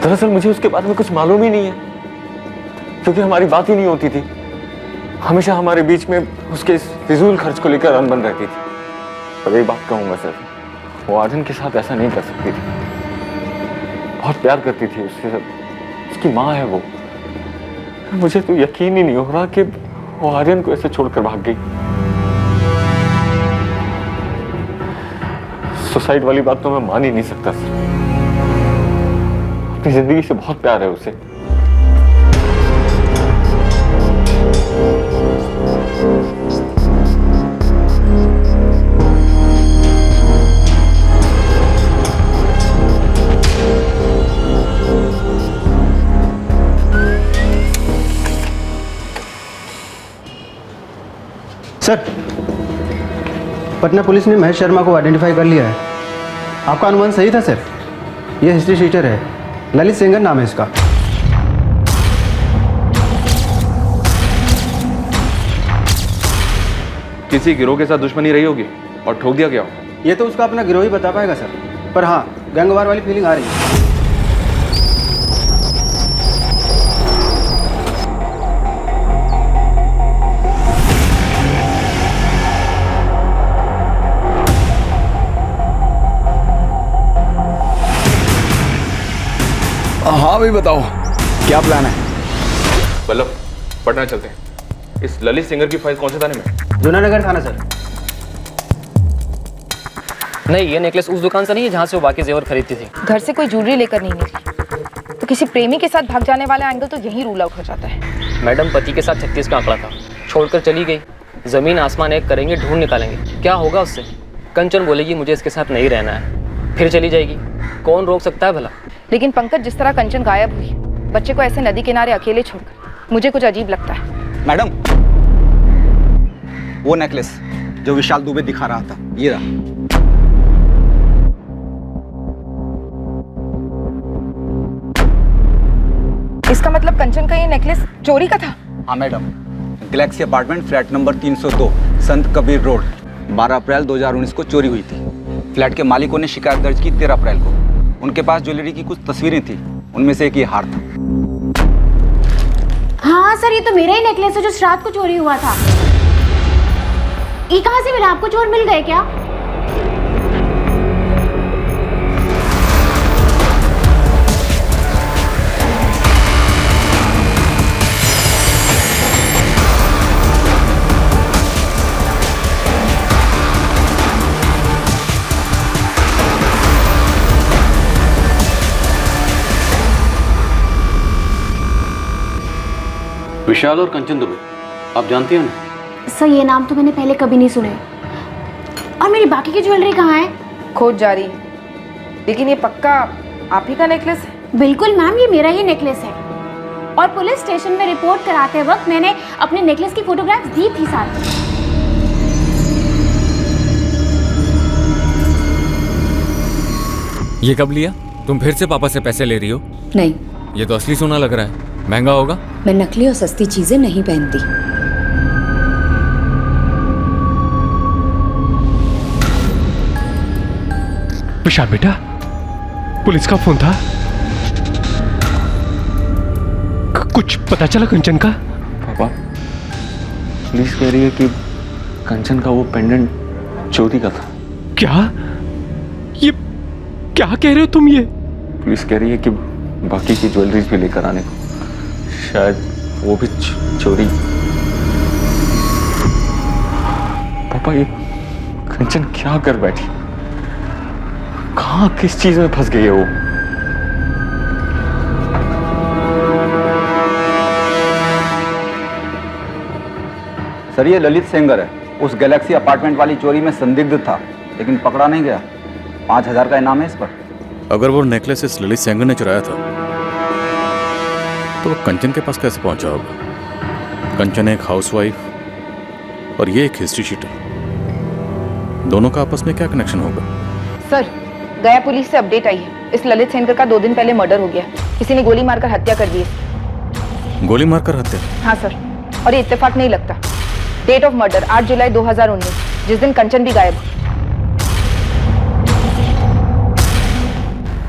दरअसल मुझे उसके बारे में कुछ मालूम ही नहीं है, क्योंकि हमारी बात ही नहीं होती थी। हमेशा हमारे बीच में उसके इस फिजूल खर्च को लेकर अनबन रहती थी। पर एक बात कहूंगा सर, वो आर्यन के साथ ऐसा नहीं कर सकती थी। बहुत प्यार करती थी उससे, उसकी माँ है वो। मुझे तो यकीन ही नहीं हो रहा कि वो आर्यन को ऐसे छोड़कर भाग गई। सुसाइड वाली बात तो मैं मान ही नहीं सकता सर। अपनी जिंदगी से बहुत प्यार है उसे। सर, पटना पुलिस ने महेश शर्मा को आइडेंटिफाई कर लिया है। आपका अनुमान सही था सर। ये हिस्ट्री शीटर है, ललित सेंगर नाम है इसका। किसी गिरोह के साथ दुश्मनी रही होगी और ठोक दिया गया हो। ये तो उसका अपना गिरोह ही बता पाएगा सर, पर हाँ गैंगवार वाली फीलिंग आ रही है। हाँ भाई बताओ, क्या प्लान है? वल्लभ, पटना चलते हैं। इस ललित सिंगर की फाइल कौन से थाने में? जूनानगर थाना सर। नहीं, ये नेकलेस उस दुकान से नहीं है जहाँ से वो बाकी जेवर खरीदती थी। घर से कोई ज्वेलरी लेकर नहीं निकली तो किसी प्रेमी के साथ भाग जाने वाला एंगल तो यही रूल आउट हो जाता है। मैडम, पति के साथ 36 का आंकड़ा था, छोड़कर चली गई। जमीन आसमान एक करेंगे, ढूंढ निकालेंगे, क्या होगा उससे? कंचन बोलेगी मुझे इसके साथ नहीं रहना है, फिर चली जाएगी। कौन रोक सकता है भला? लेकिन पंकज, जिस तरह कंचन गायब हुई, बच्चे को ऐसे नदी किनारे अकेले छोड़कर, मुझे कुछ अजीब लगता है। मैडम, वो नेकलेस जो विशाल दुबे दिखा रहा था, ये रहा। इसका मतलब कंचन का ये नेकलेस चोरी का था? हाँ madam, Galaxy apartment flat number 302 संत कबीर रोड 12 अप्रैल 2019 को चोरी हुई थी। फ्लैट के मालिकों ने शिकायत दर्ज की 13 अप्रैल को। उनके पास ज्वेलरी की कुछ तस्वीरें थी, उनमें से एक ये हार था। हाँ सर, ये तो मेरा ही नेकलेस है जो रात को चोरी हुआ था। ये कहाँ से मिला आपको? चोर मिल गए क्या? विशाल और कंचन दुबे, आप जानती हो ना? सर, ये नाम तो मैंने पहले कभी नहीं सुने। और मेरी बाकी की ज्वेलरी कहाँ है? खोज जारी। लेकिन ये पक्का आप ही का नेकलेस है? बिल्कुल मैम, ये मेरा ही नेकलेस है। और पुलिस स्टेशन में रिपोर्ट कराते वक्त मैंने अपने नेकलेस की फोटोग्राफ्स दी थी साथ। ये कब लिया? तुम फिर से पापा से पैसे ले रही हो? नहीं, ये तो असली सोना लग रहा है, महंगा होगा। मैं नकली और सस्ती चीजें नहीं पहनती। विशाल बेटा, पुलिस का फोन था, कुछ पता चला कंचन का? पापा, पुलिस कह रही है कि कंचन का वो पेंडेंट चोरी का था। क्या? ये क्या कह रहे हो तुम? ये पुलिस कह रही है कि बाकी की ज्वेलरीज भी लेकर आने को, शायद वो भी चोरी। पापा, ये कंचन क्या कर बैठी? कहाँ किस चीज में फंस गई है वो? सर, ये ललित सेंगर है, उस गैलेक्सी अपार्टमेंट वाली चोरी में संदिग्ध था, लेकिन पकड़ा नहीं गया। 5000 का इनाम है इस पर। अगर वो नेकलेस इस ललित सेंगर ने चुराया था तो वो कंचन के पास कैसे पहुंचा होगा? कंचन एक हाउसवाइफ और ये एक हिस्ट्री शीटर, दोनों का आपस में क्या कनेक्शन होगा? सर, गया पुलिस से अपडेट आई है। इस ललित सेनकर का 2 दिन पहले मर्डर हो गया। किसी ने गोली मारकर हत्या कर दी है। गोली मारकर हत्या? हाँ सर, और ये इत्तेफाक नहीं लगता। डेट ऑफ मर्डर 8 जुलाई 2019, जिस दिन कंचन भी गायब।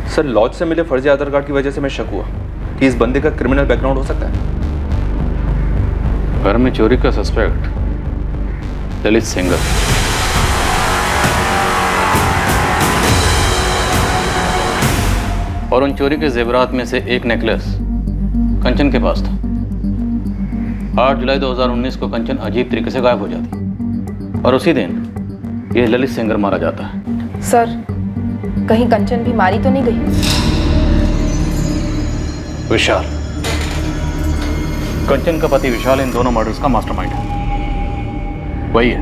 सर, लॉज से मिले फर्जी आधार कार्ड की वजह से मैं शक हुआ कि इस बंदे का क्रिमिनल बैकग्राउंड हो सकता है। घर में चोरी का सस्पेक्ट ललित सेंगर। और उन चोरी के जेवरात में से एक नेकलेस कंचन के पास था। 8 जुलाई 2019 को कंचन अजीब तरीके से गायब हो जाती और उसी दिन यह ललित सेंगर मारा जाता है। सर, कहीं कंचन भी मारी तो नहीं गई? विशाल, कंचन का पति विशाल इन दोनों मर्डर्स का मास्टरमाइंड है। वही है।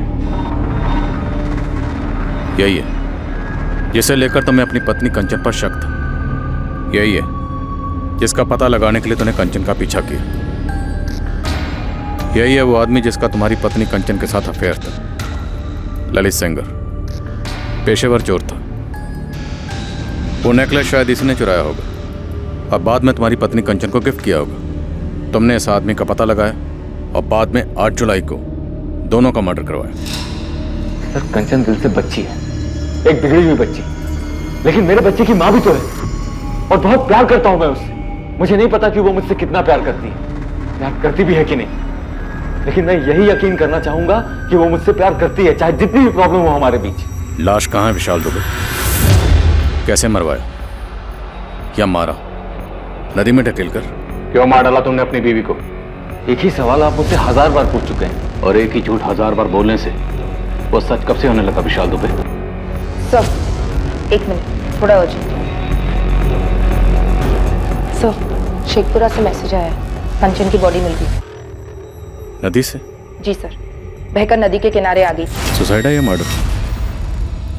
यही है जिसे लेकर तुम्हें अपनी पत्नी कंचन पर शक था। यही है जिसका पता लगाने के लिए तूने कंचन का पीछा किया। यही है वो आदमी जिसका तुम्हारी पत्नी कंचन के साथ अफेयर था। ललित सेंगर पेशेवर चोर था। वो नेकलेस शायद इसने चुराया होगा और बाद में तुम्हारी पत्नी कंचन को गिफ्ट किया होगा। तुमने इस आदमी का पता लगाया और बाद में 8 जुलाई को दोनों का मर्डर करवाया। सर, कंचन दिल से बच्ची है, एक बिगड़ी हुई बच्ची, लेकिन मेरे बच्चे की माँ भी तो है और बहुत प्यार करता हूं मैं उससे। मुझे नहीं पता कि वो मुझसे कितना प्यार करती है, प्यार करती भी है कि नहीं, लेकिन मैं यही यकीन करना चाहूंगा कि वो मुझसे प्यार करती है, चाहे जितनी भी प्रॉब्लम हो हमारे बीच। लाश कहाँ है विशाल दुबे? कैसे मरवाया या मारा? नदी में ढकेल कर? क्यों मार डाला तुमने अपनी बीवी को? एक ही सवाल आप मुझसे 1000 बार पूछ चुके हैं और एक ही झूठ 1000 बार बोलने से वो सच कब से होने लगा विशाल दुबे? सर, 1 मिनट, थोड़ा अर्जेंट। सर, शेखपुरा से मैसेज आया, कंचन की बॉडी मिल गई। नदी से? जी सर, बहकर नदी के किनारे आ गई। सुसाइड है या मर्डर?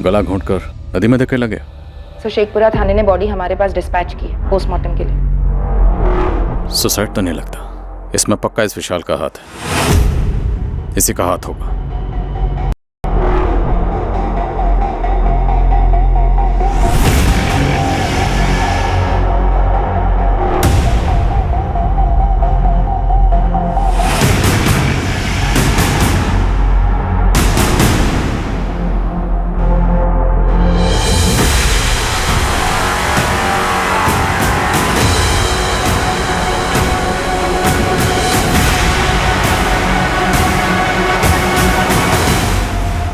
गला घोंटकर नदी में धकेला गया? सर, शेखपुरा थाने ने बॉडी हमारे पास डिस्पैच की है पोस्टमार्टम के लिए। सुसाइड तो नहीं लगता, इसमें पक्का इस विशाल का हाथ है। इसी का हाथ होगा।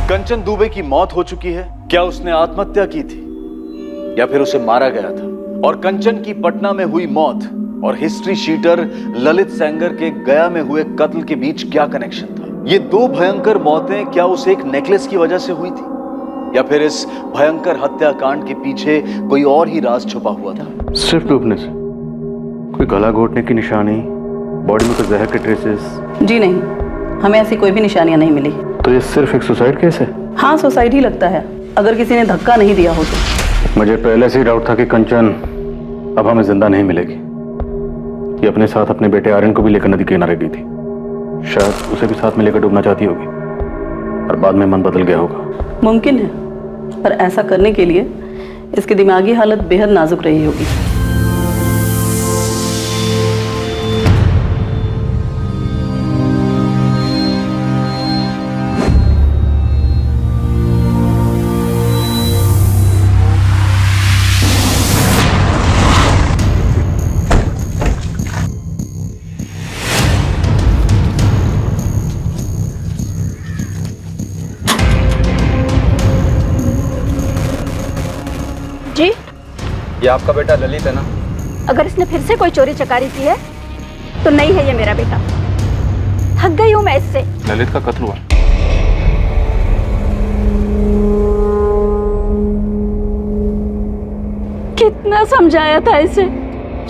कंचन दुबे की मौत हो चुकी है। क्या उसने आत्महत्या की थी या फिर उसे मारा गया था? और कंचन की पटना में हुई मौत और हिस्ट्री शीटर ललित सेंगर के गया में हुए कत्ल के बीच क्या कनेक्शन था? ये 2 भयंकर मौतें क्या उस एक नेकलेस की वजह से हुई थी या फिर इस भयंकर हत्याकांड के पीछे कोई और ही राज छुपा हुआ था? सिर्फ डूबने से? कोई गला घोटने की निशानी, बॉडी में कोई जहर के ट्रेसेस? जी नहीं, हमें ऐसी कोई भी निशानियां नहीं मिली। तो ये सिर्फ एक सुसाइड केस है? हाँ, सुसाइड ही लगता है, अगर किसी ने धक्का नहीं दिया हो तो। मुझे पहले से ही डाउट था कि कंचन अब हमें जिंदा नहीं मिलेगी। ये अपने साथ अपने बेटे आर्यन को भी लेकर नदी के किनारे गई थी। शायद उसे भी साथ में लेकर डूबना चाहती होगी और बाद में मन बदल गया होगा। मुमकिन है, पर ऐसा करने के लिए इसकी दिमागी हालत बेहद नाजुक रही होगी। जी, ये आपका बेटा ललित है ना? अगर इसने फिर से कोई चोरी चकारी की है तो नहीं है ये मेरा बेटा। थक गई हूं मैं इससे। ललित का कत्ल हुआ। कितना समझाया था इसे,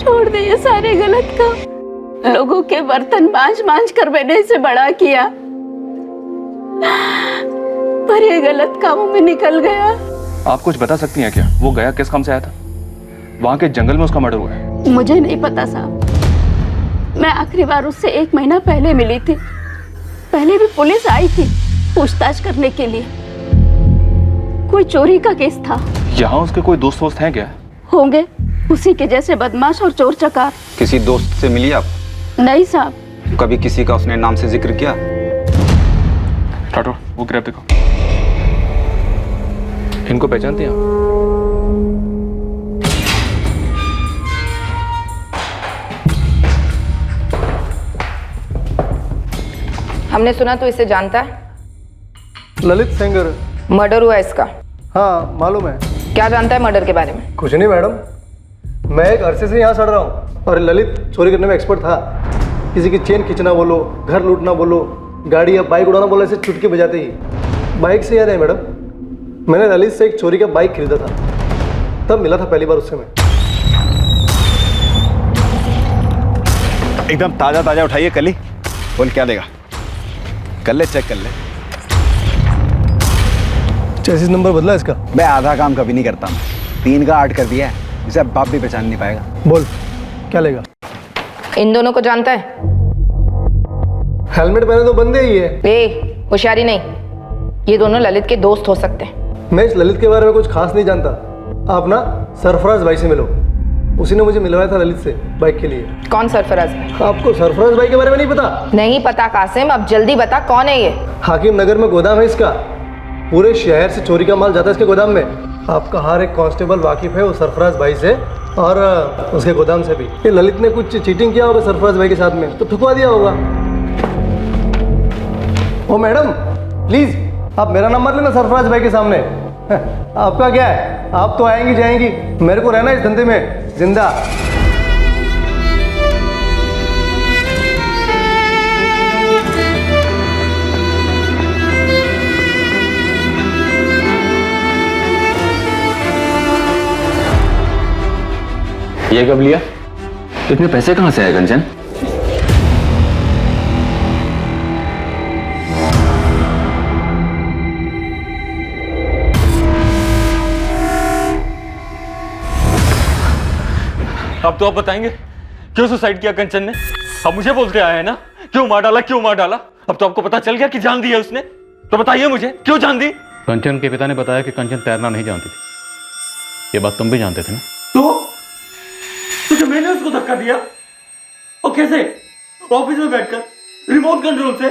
छोड़ दे ये सारे गलत काम। लोगों के बर्तन मांझ मांझ कर मैंने इसे बड़ा किया, पर ये गलत कामों में निकल गया। आप कुछ बता सकती हैं क्या? वो गया किस काम से आया था? वहां के जंगल में उसका मर्डर हुआ है। मुझे नहीं पता साहब, मैं आखिरी बार उससे 1 महीना पहले मिली थी। पहले भी पुलिस आई थी पूछताछ करने के लिए। कोई चोरी का केस था। यहाँ उसके कोई दोस्त वोस्त हैं क्या? होंगे, उसी के जैसे बदमाश और चोर चकार। किसी दोस्त से मिली आप? नहीं साहब। कभी किसी का उसने नाम से जिक्र किया? टाटो, वो ग्रैब देखो। इनको पहचानते हैं आप? हमने सुना तो इसे जानता है। ललित सेंगर। मर्डर हुआ इसका? हाँ मालूम है। क्या जानता है मर्डर के बारे में? कुछ नहीं मैडम, मैं एक अरसे से यहाँ सड़ रहा हूँ और ललित चोरी करने में एक्सपर्ट था। किसी की चेन खींचना बोलो, घर लूटना बोलो, गाड़ी या बाइक उड़ाना बोलो, ऐसे चुटकी बजाते ही। बाइक से याद है मैडम, मैंने ललित से एक चोरी का बाइक खरीदा था, तब मिला था पहली बार उससे मैं। एकदम ताजा ताजा उठाइए कल ही। बोल क्या देगा? कर ले, चेक कर ले। चेसिस नंबर बदला इसका? मैं आधा काम कभी नहीं करता, 3 का 8 कर दिया है। इसे अब बाप भी पहचान नहीं पाएगा। बोल क्या लेगा? इन दोनों को जानता है? हेलमेट पहने तो बंदे ही है। ए, होशियारी नहीं, ये दोनों ललित के दोस्त हो सकते हैं। मैं इस ललित के बारे में कुछ खास नहीं जानता। आप ना सरफराज भाई से मिलो, उसी ने मुझे मिलवाया था ललित से बाइक के लिए। कौन सरफराज? आपको सरफराज भाई के बारे में नहीं पता? नहीं पता कासिम, अब जल्दी बता कौन है ये? हाकिम नगर में गोदाम है इसका, पूरे शहर से चोरी का माल जाता है इसके गोदाम में। आपका हर एक कांस्टेबल वाकिफ है वो सरफराज भाई से और उसके गोदाम से भी। ये ललित ने कुछ चीटिंग किया होगा सरफराज भाई के साथ में, तो ठुकवा दिया होगा। ओ मैडम प्लीज आप मेरा नंबर लेना सरफराज भाई के सामने। आपका क्या है, आप तो आएंगी जाएंगी, मेरे को रहना इस धंधे में जिंदा। ये कब लिया? इतने पैसे कहां से आए कंचन? अब तो आप बताएंगे क्यों सुसाइड किया कंचन ने? अब मुझे बोलते आए हैं ना, क्यों मार डाला, क्यों मार डाला? अब तो आपको पता चल गया कि जान दी है उसने, तो बताइए मुझे क्यों जान दी? कंचन के पिता ने बताया कि कंचन तैरना नहीं जानती थी। ये बात तुम भी जानते थे ना? तो मैंने उसको धक्का दिया, और कैसे? ऑफिस में बैठकर रिमोट कंट्रोल से।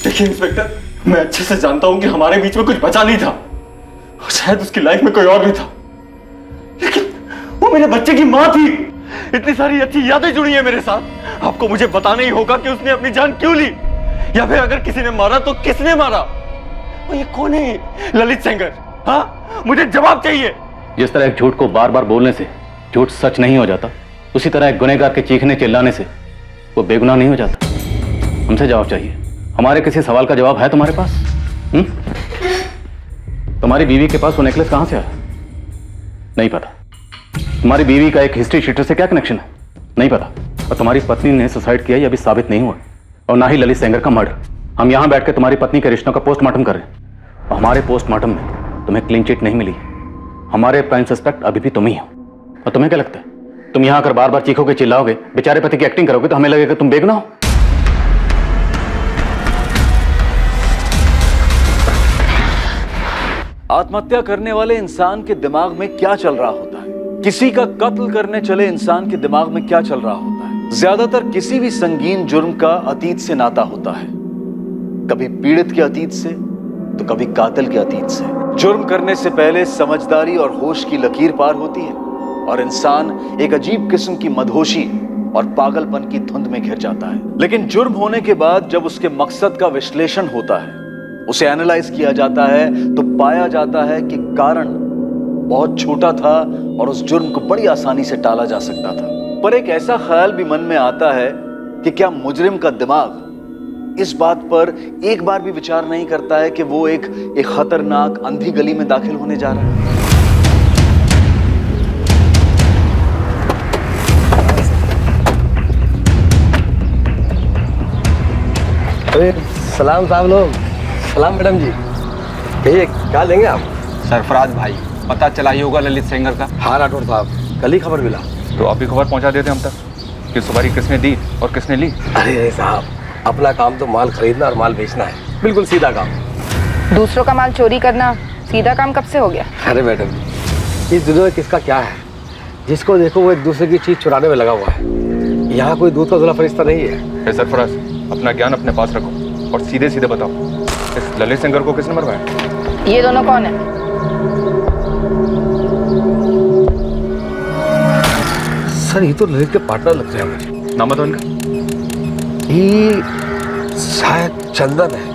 देखिए इंस्पेक्टर, मैं अच्छे से जानता हूं कि हमारे बीच में कुछ बचा नहीं था, शायद उसकी लाइफ में कोई और भी था, लेकिन वो मेरे बच्चे की मां थी। इतनी सारी अच्छी यादें जुड़ी है मेरे साथ। आपको मुझे बताना ही होगा कि उसने अपनी जान क्यों ली, या फिर अगर किसी ने मारा तो किसने मारा? और ये कौन है ललित सेंगर? हाँ, मुझे जवाब चाहिए। जिस तरह एक झूठ को बार बार बोलने से झूठ सच नहीं हो जाता, उसी तरह एक गुनहगार के चीखने चिल्लाने से वो बेगुनाह नहीं हो जाता। हमसे जवाब चाहिए। हमारे किसी सवाल का जवाब है तुम्हारे पास? तुम्हारी बीवी के पास वो नेकलेस कहां से आया? नहीं पता। तुम्हारी बीवी का एक हिस्ट्री शीटर से क्या कनेक्शन है? नहीं पता। और तुम्हारी पत्नी ने सुसाइड किया, यह अभी साबित नहीं हुआ, और ना ही ललित सेंगर का मर्डर। हम यहां बैठ के तुम्हारी पत्नी के रिश्तों का पोस्टमार्टम कर रहे हैं, और हमारे पोस्टमार्टम में तुम्हें क्लीन चिट नहीं मिली। हमारे प्राइम सस्पेक्ट अभी भी तुम ही हो। और तुम्हें क्या लगता है, तुम यहां आकर बार बार चीखोगे, चिल्लाओगे, बेचारे पति की एक्टिंग करोगे तो हमें लगेगा तुम बेगुनाह हो? आत्महत्या करने वाले इंसान के दिमाग में क्या चल रहा होता है, किसी का कत्ल करने चले इंसान के दिमाग में क्या चल रहा होता है? ज्यादातर किसी भी संगीन जुर्म का अतीत से नाता होता है, कभी पीड़ित के अतीत से तो कभी कातिल के अतीत से। जुर्म करने से पहले समझदारी और होश की लकीर पार होती है, और इंसान एक अजीब किस्म की मदहोशी और पागलपन की धुंध में घिर जाता है। लेकिन जुर्म होने के बाद जब उसके मकसद का विश्लेषण होता है, उसे एनालाइज किया जाता है, तो पाया जाता है कि कारण बहुत छोटा था और उस जुर्म को बड़ी आसानी से टाला जा सकता था। पर एक ऐसा ख्याल भी मन में आता है कि क्या मुजरिम का दिमाग इस बात पर एक बार भी विचार नहीं करता है कि वो एक खतरनाक अंधी गली में दाखिल होने जा रहा है? अरे सलाम साहब लोग। सलाम मैडम जी। कहिए क्या लेंगे आप? सरफराज भाई, पता चला ही होगा ललित सेंगर का? हाँ राठौर साहब, कल ही खबर मिला। तो आप ही खबर पहुंचा देते हम तक। कि सुपारी किसने दी और किसने ली? अरे साहब, अपना काम तो माल खरीदना और माल बेचना है, बिल्कुल सीधा काम। दूसरों का माल चोरी करना सीधा काम कब से हो गया? अरे मैडम, इस दुनिया में किसका क्या है, जिसको देखो वो एक दूसरे की चीज चुराने में लगा हुआ है। यहाँ कोई दूध का धुला फरिश्ता नहीं है। सरफराज, अपना ज्ञान अपने पास रखो और सीधे सीधे बताओ, इस ललित सेंगर को किसने मरवाया? ये दोनों कौन है? सर ये तो ललित के पार्टनर लगते हैं मुझे। नाम बताओ इनका। ये शायद चंदन है।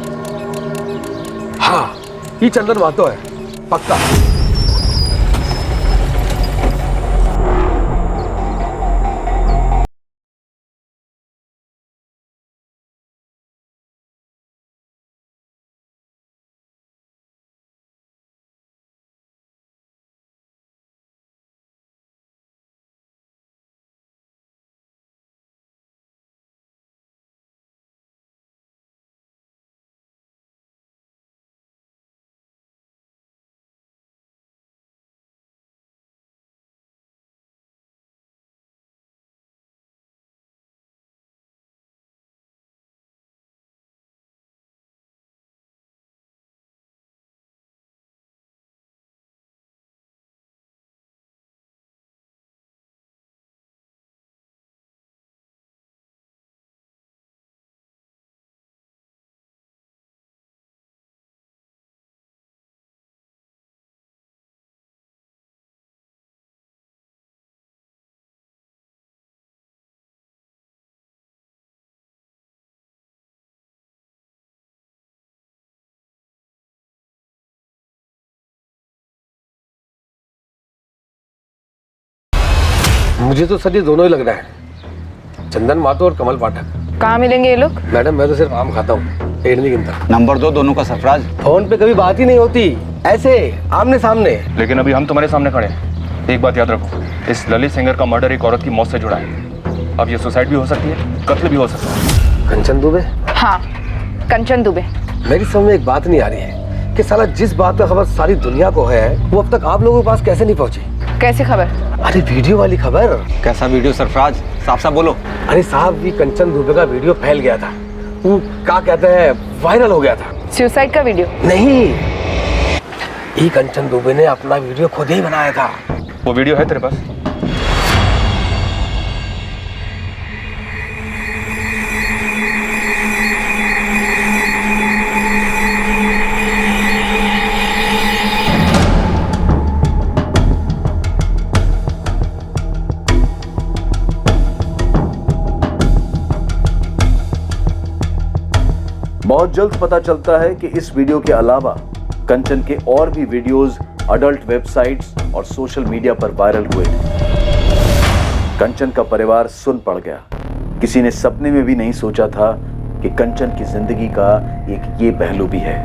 हाँ, ये चंदन मातो है पक्का। मुझे तो सर ये दोनों ही लग रहा है, चंदन मातो और कमल पाठक। कहाँ मिलेंगे ये लोग? मैडम मैं तो सिर्फ आम खाता हूँ, पेड़ नहीं गिनता। नंबर 2 दोनों का सरफराज। फोन पे कभी बात ही नहीं होती, ऐसे आमने सामने। लेकिन अभी हम तुम्हारे सामने खड़े हैं। एक बात याद रखो, इस ललित सेंगर का मर्डर एक औरत की मौत से जुड़ा है। अब ये सुसाइड भी हो सकती है, कत्ल भी हो सकता है। कंचन दुबे? हाँ, कंचन दुबे। मेरी समझ में एक बात नहीं आ रही है कि साला जिस बात का खबर सारी दुनिया को है वो अब तक आप लोगों के पास कैसे नहीं पहुंची? कैसे खबर? अरे वीडियो वाली खबर। कैसा वीडियो सरफराज, साफ साफ बोलो। अरे साहब, ये कंचन दुबे का वीडियो फैल गया था, वो क्या कहते हैं वायरल हो गया था। सुसाइड का वीडियो? नहीं, ये कंचन दुबे ने अपना वीडियो खुद ही बनाया था। वो वीडियो है तेरे पास? बहुत जल्द पता चलता है कि इस वीडियो के अलावा कंचन के और भी वीडियोस अडल्ट वेबसाइट्स और सोशल मीडिया पर वायरल हुए थे। कंचन का परिवार सुन पड़ गया। किसी ने सपने में भी नहीं सोचा था कि कंचन की जिंदगी का एक ये पहलू भी है।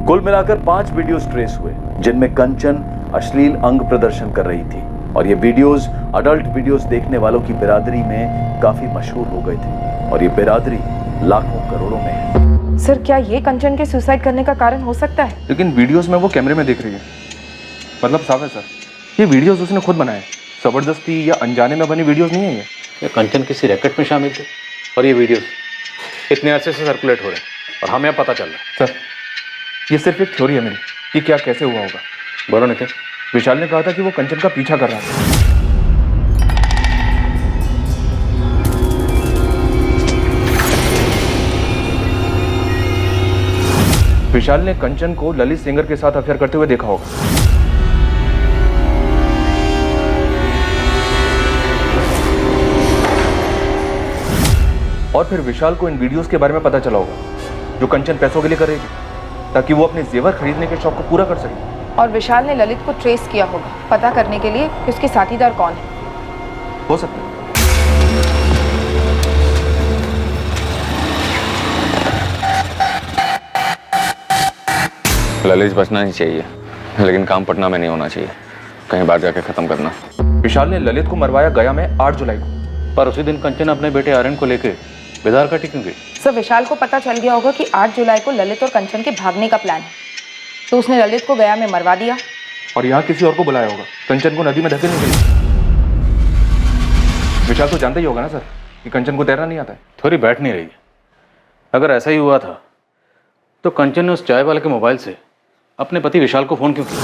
कुल मिलाकर 5 वीडियोस ट्रेस हुए जिनमें कंचन अश्लील अंग प्रदर्शन कर रही थी और ये वीडियोस अडल्ट वीडियोस देखने वालों की बिरादरी में काफी मशहूर हो गए थे और ये बिरादरी लाखों करोड़ों में है। सर, क्या ये कंचन के सुसाइड करने का कारण हो सकता है? लेकिन वीडियोस में वो कैमरे में देख रही है, मतलब साफ है सर, ये वीडियोस उसने खुद बनाए, जबरदस्ती या अनजाने में बनी वीडियोस नहीं है ये कंचन किसी रैकेट में शामिल थे और ये वीडियोस इतने अरसे से सर्कुलेट हो रहे हैं और हमें अब पता चल रहा है। सर, ये सिर्फ एक थ्योरी है मेरी कि क्या कैसे हुआ होगा। बोलो नितिन। विशाल ने कहा था कि वो कंचन का पीछा कर रहा था। विशाल ने कंचन को ललित सेंगर के साथ अफेयर करते हुए देखा होगा। और फिर विशाल को इन वीडियोस के बारे में पता चला होगा जो कंचन पैसों के लिए कर रही थी ताकि वो अपने जेवर खरीदने के शौक को पूरा कर सके। और विशाल ने ललित को ट्रेस किया होगा पता करने के लिए कि उसके साथीदार कौन है। हो सकता है। ललित बचना नहीं चाहिए, लेकिन काम पटना में नहीं होना चाहिए, कहीं बाहर जाके खत्म करना। विशाल ने ललित को मरवाया गया में 8 जुलाई को, पर उसी दिन कंचन अपने बेटे आर्यन को लेके बेदार घाटी क्यों गई? सर, विशाल को पता चल गया होगा कि 8 जुलाई को ललित और कंचन के भागने का प्लान है, तो उसने ललित को गया में मरवा दिया और यहाँ किसी और को बुलाया होगा कंचन को नदी में धकेलने के लिए। विशाल तो जानता ही होगा ना सर कि कंचन को तैरना नहीं आता है। थोड़ी बैठ नहीं रही। अगर ऐसा ही हुआ था तो कंचन ने उस चाय वाले के मोबाइल से अपने पति विशाल को फोन क्यों किया?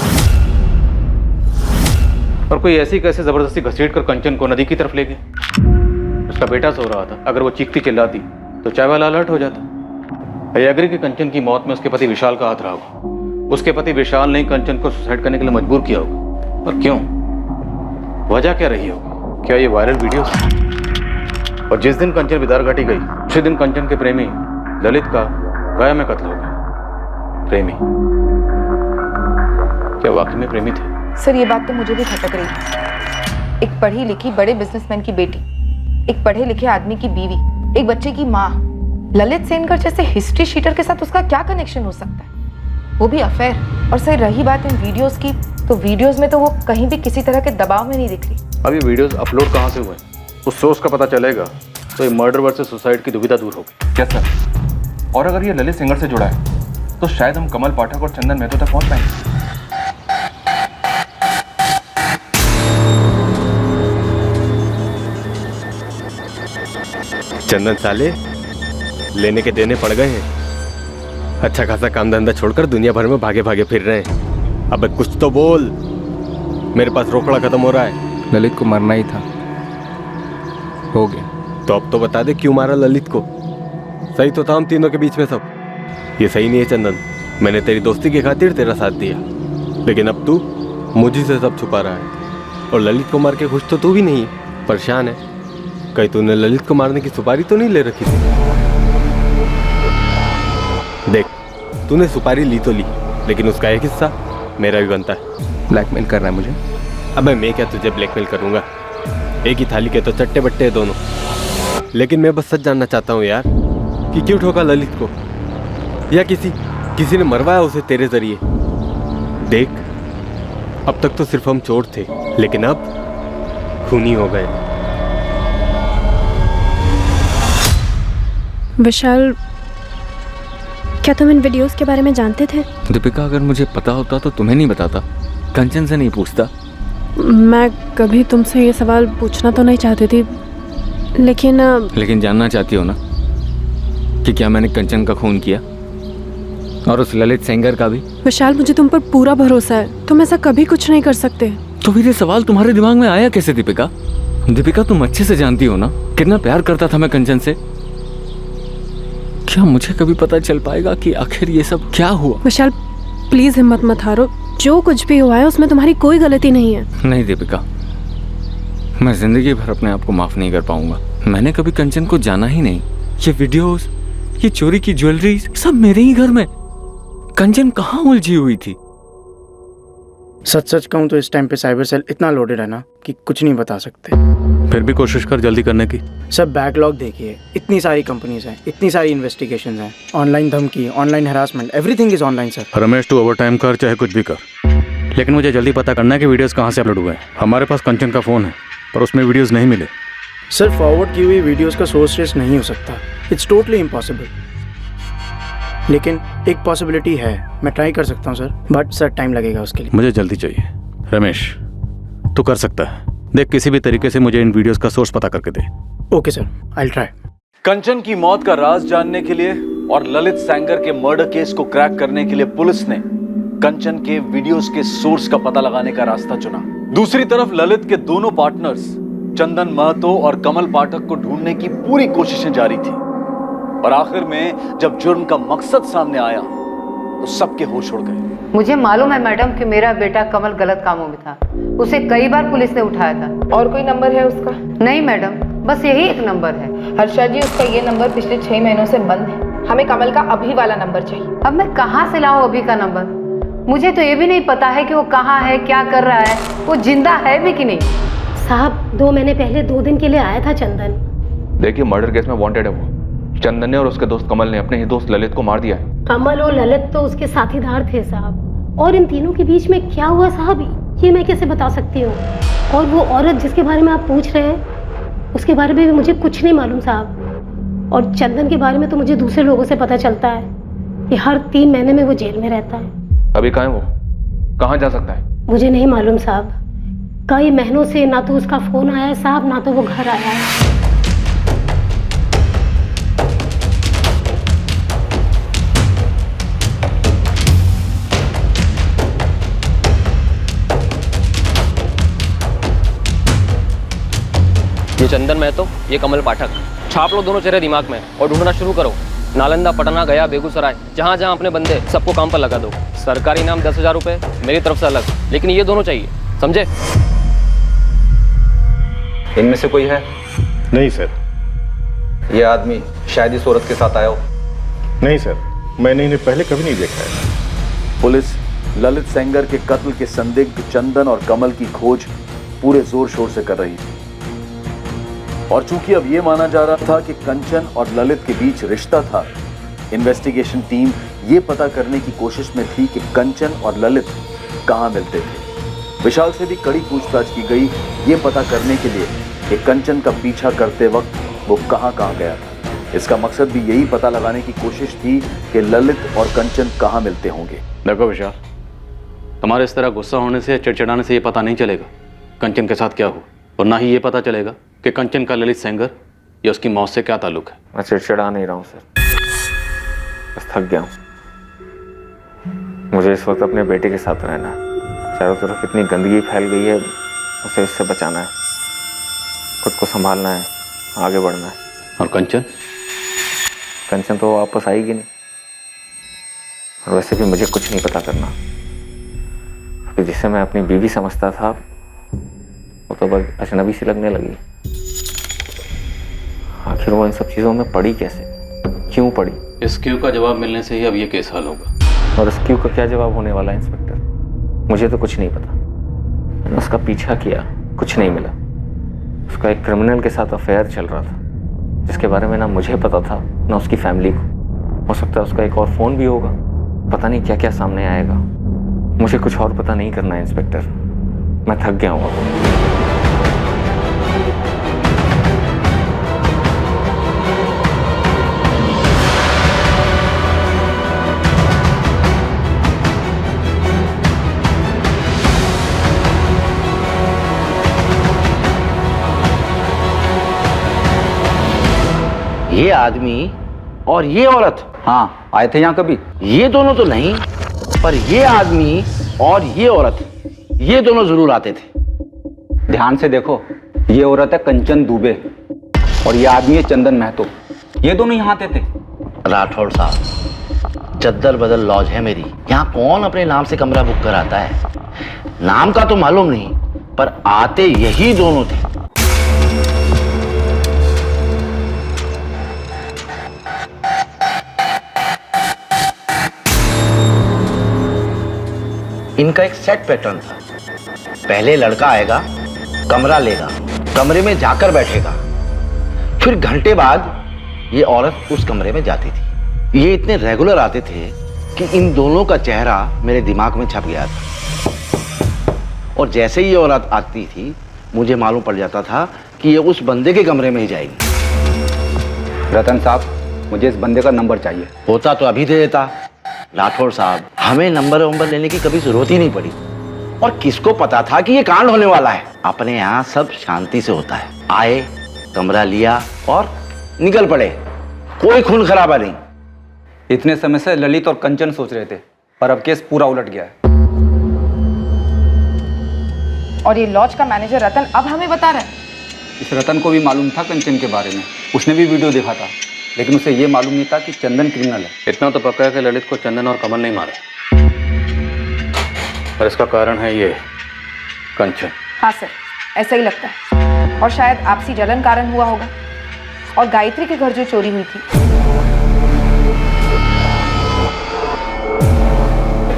और कोई ऐसी कैसे जबरदस्ती घसीट कर कंचन को नदी की तरफ ले गया? उसका बेटा सो रहा था, अगर वो चीखती चिल्लाती तो चाय वाला अलर्ट हो जाता। आई एग्री कि कंचन की मौत में उसके पति विशाल का हाथ रहा होगा। उसके पति विशाल ने कंचन को सुसाइड करने के लिए मजबूर किया होगा। और क्यों? वजह क्या रही होगी? क्या ये वायरल वीडियो? और जिस दिन कंचन बिदार घाटी गई उसी दिन कंचन के प्रेमी ललित का गाया में कत्ल हो गया। प्रेमी? क्या वाकई में प्रेमी थे? सर ये बात तो मुझे भी खटक रही है। एक पढ़ी लिखी बड़े बिजनेसमैन की बेटी, एक पढ़े लिखे आदमी की बीवी, एक बच्चे की माँ, ललित सेनकर जैसे हिस्ट्री शीटर के साथ उसका क्या कनेक्शन हो सकता है? वो भी अफेयर। और सर रही बात इन वीडियोस की, तो वीडियोस में तो वो कहीं भी किसी तरह के दबाव में नहीं दिख रही। अब ये वीडियोस अपलोड कहाँ से हुए? उस सोर्स का पता चलेगा तो ये मर्डर वर्सेस सुसाइड की दुविधा दूर होगी। क्या सर? और अगर ये ललित सेंगर से जुड़ा है तो शायद हम कमल पाठक और चंदन महतो तक पहुंच पाएंगे। चंदन साले लेने के देने पड़ गए हैं। अच्छा खासा काम धंधा छोड़कर दुनिया भर में भागे भागे फिर रहे हैं। अबे कुछ तो बोल, मेरे पास रोकड़ा खत्म हो रहा है। ललित को मरना ही था, हो गया। तो अब तो बता दे क्यों मारा ललित को? सही तो था हम तीनों के बीच में सब। ये सही नहीं है चंदन, मैंने तेरी दोस्ती की खातिर तेरा साथ दिया, लेकिन अब तू मुझी से सब छुपा रहा है। और ललित को मार के खुश तो तू भी नहीं, परेशान है। कहीं तूने ललित को मारने की सुपारी तो नहीं ले रखी थी? देख, तूने सुपारी ली तो ली, लेकिन उसका एक हिस्सा मेरा भी बनता है। ब्लैकमेल कर रहा है मुझे? अबे मैं क्या तुझे ब्लैकमेल करूंगा? एक ही थाली के तो चट्टे बट्टे हैं दोनों। लेकिन मैं बस सच जानना चाहता हूँ यार कि क्यों ठोका ललित को, या किसी ने मरवाया उसे तेरे जरिए? देख, अब तक तो सिर्फ हम चोर थे, लेकिन अब खूनी हो गए। विशाल, क्या तुम इन वीडियोस के बारे में जानते थे? दीपिका, अगर मुझे पता होता तो तुम्हें नहीं बताता, कंचन से नहीं पूछता। मैं कभी तुमसे ये सवाल पूछना तो नहीं चाहती थी, लेकिन जानना चाहती हो ना कि क्या मैंने कंचन का खून किया, और उस ललित सेंगर का भी? विशाल, मुझे तुम पर पूरा भरोसा है, तुम ऐसा कभी कुछ नहीं कर सकते। तो फिर ये सवाल तुम्हारे दिमाग में आया कैसे दीपिका? दीपिका, तुम अच्छे से जानती हो ना कितना प्यार करता था मैं कंचन से। क्या मुझे कभी पता चल पाएगा कि आखिर ये सब क्या हुआ? विशाल प्लीज हिम्मत मत हारो, जो कुछ भी हुआ है उसमें तुम्हारी कोई गलती नहीं है। नहीं दीपिका, मैं जिंदगी भर अपने आप को माफ नहीं कर पाऊंगा। मैंने कभी कंचन को जाना ही नहीं। ये वीडियोस, ये चोरी की ज्वेलरी, सब मेरे ही घर में। कंचन कहाँ उलझी हुई थी? सच कहूँ तो इस टाइम पे साइबर सेल इतना लोडेड है ना कि कुछ नहीं बता सकते। फिर भी कोशिश कर जल्दी करने की। सब बैकलॉग देखिए, इतनी सारी कंपनीज हैं, इतनी सारी इन्वेस्टिगेशंस हैं, ऑनलाइन धमकी, online harassment, everything is online sir. Ramesh, तू ओवर टाइम कर चाहे कुछ भी कर, लेकिन मुझे जल्दी पता करना है कि वीडियोस कहाँ से अपलोड हुए हैं। हमारे पास कंचन का फ़ोन है पर उसमें वीडियोस नहीं मिले। सर फॉरवर्ड की हुई वीडियोस का सोर्स ट्रेस नहीं हो सकता, इट्स टोटली इम्पॉसिबल। लेकिन एक पॉसिबिलिटी है, मैं ट्राई कर सकता हूँ सर, बट सर टाइम लगेगा उसके लिए। मुझे जल्दी चाहिए। रमेश, तू कर सकता है, देख किसी भी तरीके से मुझे इन वीडियोस का सोर्स पता करके दे। Okay sir, I will try. Kanchan की मौत का राज जानने के लिए और ललित सेंगर के मर्डर केस को क्रैक करने के लिए पुलिस ने कंचन के वीडियोस के सोर्स का पता लगाने का रास्ता चुना। दूसरी तरफ ललित के दोनों पार्टनर्स चंदन महतो और कमल पाठक को ढूंढने की पूरी कोशिशें जारी थी। और आखिर में जब जुर्म का मकसद सामने आया तो सबके होश उड़ गए। मुझे मालूम है मैडम कि मेरा बेटा कमल गलत कामों में था, उसे कई बार पुलिस ने उठाया था। और कोई नंबर है उसका? नहीं मैडम, बस यही एक नंबर है। हर्षा जी, उसका ये नंबर पिछले 6 महीनों से बंद है। हमें कमल का अभी वाला नंबर चाहिए। अब मैं कहाँ से लाऊं अभी का नंबर? मुझे तो ये भी नहीं पता है कि वो कहाँ है, क्या कर रहा है, वो जिंदा है भी कि नहीं। साहब 2 महीने पहले 2 दिन के लिए आया था चंदन। देखिए, मर्डर केस में वांटेड है वो। चंदन ने और उसके दोस्त कमल ने अपने ही दोस्त ललित को मार दिया है। कमल और ललित तो उसके साथीदार थे साहब, और इन तीनों के बीच में क्या हुआ साहब, ये मैं कैसे बता सकती हूँ। और वो औरत जिसके बारे में आप पूछ रहे हैं, उसके बारे में भी मुझे कुछ नहीं मालूम साहब। और चंदन के बारे में तो मुझे दूसरे लोगों से पता चलता है कि हर 3 महीने में वो जेल में रहता है। अभी कहाँ है वो? कहाँ जा सकता है? मुझे नहीं मालूम साहब। कई महीनों से ना तो उसका फोन आया है साहब, ना तो वो घर आया है। ये चंदन महतो, ये कमल पाठक। छाप लो दोनों चेहरे दिमाग में और ढूंढना शुरू करो। नालंदा, पटना, गया, बेगूसराय, जहाँ जहाँ अपने बंदे, सबको काम पर लगा दो। सरकारी इनाम 10,000 रुपये मेरी तरफ से अलग, लेकिन ये दोनों चाहिए, समझे? इनमें से कोई है? नहीं सर। ये आदमी शायद इस औरत के साथ आया हो। नहीं सर, मैंने इन्हें पहले कभी नहीं देखा है। पुलिस ललित सेंगर के कत्ल के संदिग्ध चंदन और कमल की खोज पूरे जोर शोर से कर रही थी। और चूंकि अब यह माना जा रहा था कि कंचन और ललित के बीच रिश्ता था, इन्वेस्टिगेशन टीम ये पता करने की कोशिश में थी कि कंचन और ललित कहां मिलते थे। विशाल से भी कड़ी पूछताछ की गई, ये पता करने के लिए कि कंचन का पीछा करते वक्त वो कहां गया था। इसका मकसद भी यही पता लगाने की कोशिश थी कि ललित और कंचन कहां मिलते होंगे। देखो विशाल, तुम्हारे इस तरह गुस्सा होने से, चिड़चिड़ाने से ये पता नहीं चलेगा कंचन के साथ क्या हुआ, और ना ही ये पता चलेगा कि कंचन का ललित सेंगर या उसकी मौत से क्या ताल्लुक है। मैं चिड़चिड़ा नहीं रहा हूँ सर, बस थक गया हूँ। मुझे इस वक्त अपने बेटे के साथ रहना है। चारों तरफ इतनी गंदगी फैल गई है, उसे इससे बचाना है, खुद को संभालना है, आगे बढ़ना है। और कंचन? कंचन तो वापस आएगी नहीं, और वैसे भी मुझे कुछ नहीं पता करना। अभी जिसे मैं अपनी बीवी समझता था, वो तो बस अजनबी सी लगने लगी। आखिर वो इन सब चीज़ों में पड़ी कैसे, क्यों पड़ी? इस क्यों का जवाब मिलने से ही अब ये केस हल होगा। और इस क्यों का क्या जवाब होने वाला है इंस्पेक्टर? मुझे तो कुछ नहीं पता। मैंने उसका पीछा किया, कुछ नहीं मिला। उसका एक क्रिमिनल के साथ अफेयर चल रहा था, जिसके बारे में ना मुझे पता था ना उसकी फैमिली को। हो सकता है उसका एक और फ़ोन भी होगा, पता नहीं क्या क्या सामने आएगा। मुझे कुछ और पता नहीं करना है इंस्पेक्टर, मैं थक गया हूँ अब। ये आदमी और ये औरत? हाँ, आए थे यहाँ कभी? ये दोनों तो नहीं, पर ये आदमी और ये औरत, ये दोनों जरूर आते थे। ध्यान से देखो, ये औरत है कंचन दुबे और ये आदमी है चंदन महतो। ये दोनों यहाँ आते थे। राठौड़ साहब, चद्दर बदल लॉज है मेरी, यहाँ कौन अपने नाम से कमरा बुक कराता है? नाम का तो मालूम नहीं, पर आते यही दोनों थे। इनका एक सेट पैटर्न था। पहले लड़का आएगा, कमरा लेगा, कमरे में जाकर बैठेगा, फिर घंटे बाद ये औरत उस कमरे में जाती थी। ये इतने रेगुलर आते थे कि इन दोनों का चेहरा मेरे दिमाग में छप गया था। और जैसे ही ये औरत आती थी, मुझे मालूम पड़ जाता था कि ये उस बंदे के कमरे में ही जाएगी। रतन साहब, मुझे इस बंदे का नंबर चाहिए। होता तो अभी दे देता। राठौड़ साहब, हमें नंबर लेने की कभी जरूरत ही नहीं पड़ी। और किसको पता था कि ये कांड होने वाला है? अपने यहाँ सब शांति से होता है। आए, कमरा लिया और निकल पड़े, कोई खून खराबा नहीं। इतने समय से ललित और कंचन सोच रहे थे, पर अब केस पूरा उलट गया है। और ये लॉज का मैनेजर रतन अब हमें बता रहा है? इस रतन को भी मालूम था कंचन के बारे में, उसने भी वीडियो देखा था, लेकिन उसे ये मालूम नहीं था कि चंदन क्रिमिनल है। इतना तो पक्का है कि ललित को चंदन और कमल नहीं मारा, पर इसका कारण है ये कंचन। हाँ सर, ऐसा ही लगता है। और शायद आपसी जलन कारण हुआ होगा। और गायत्री के घर जो चोरी हुई थी,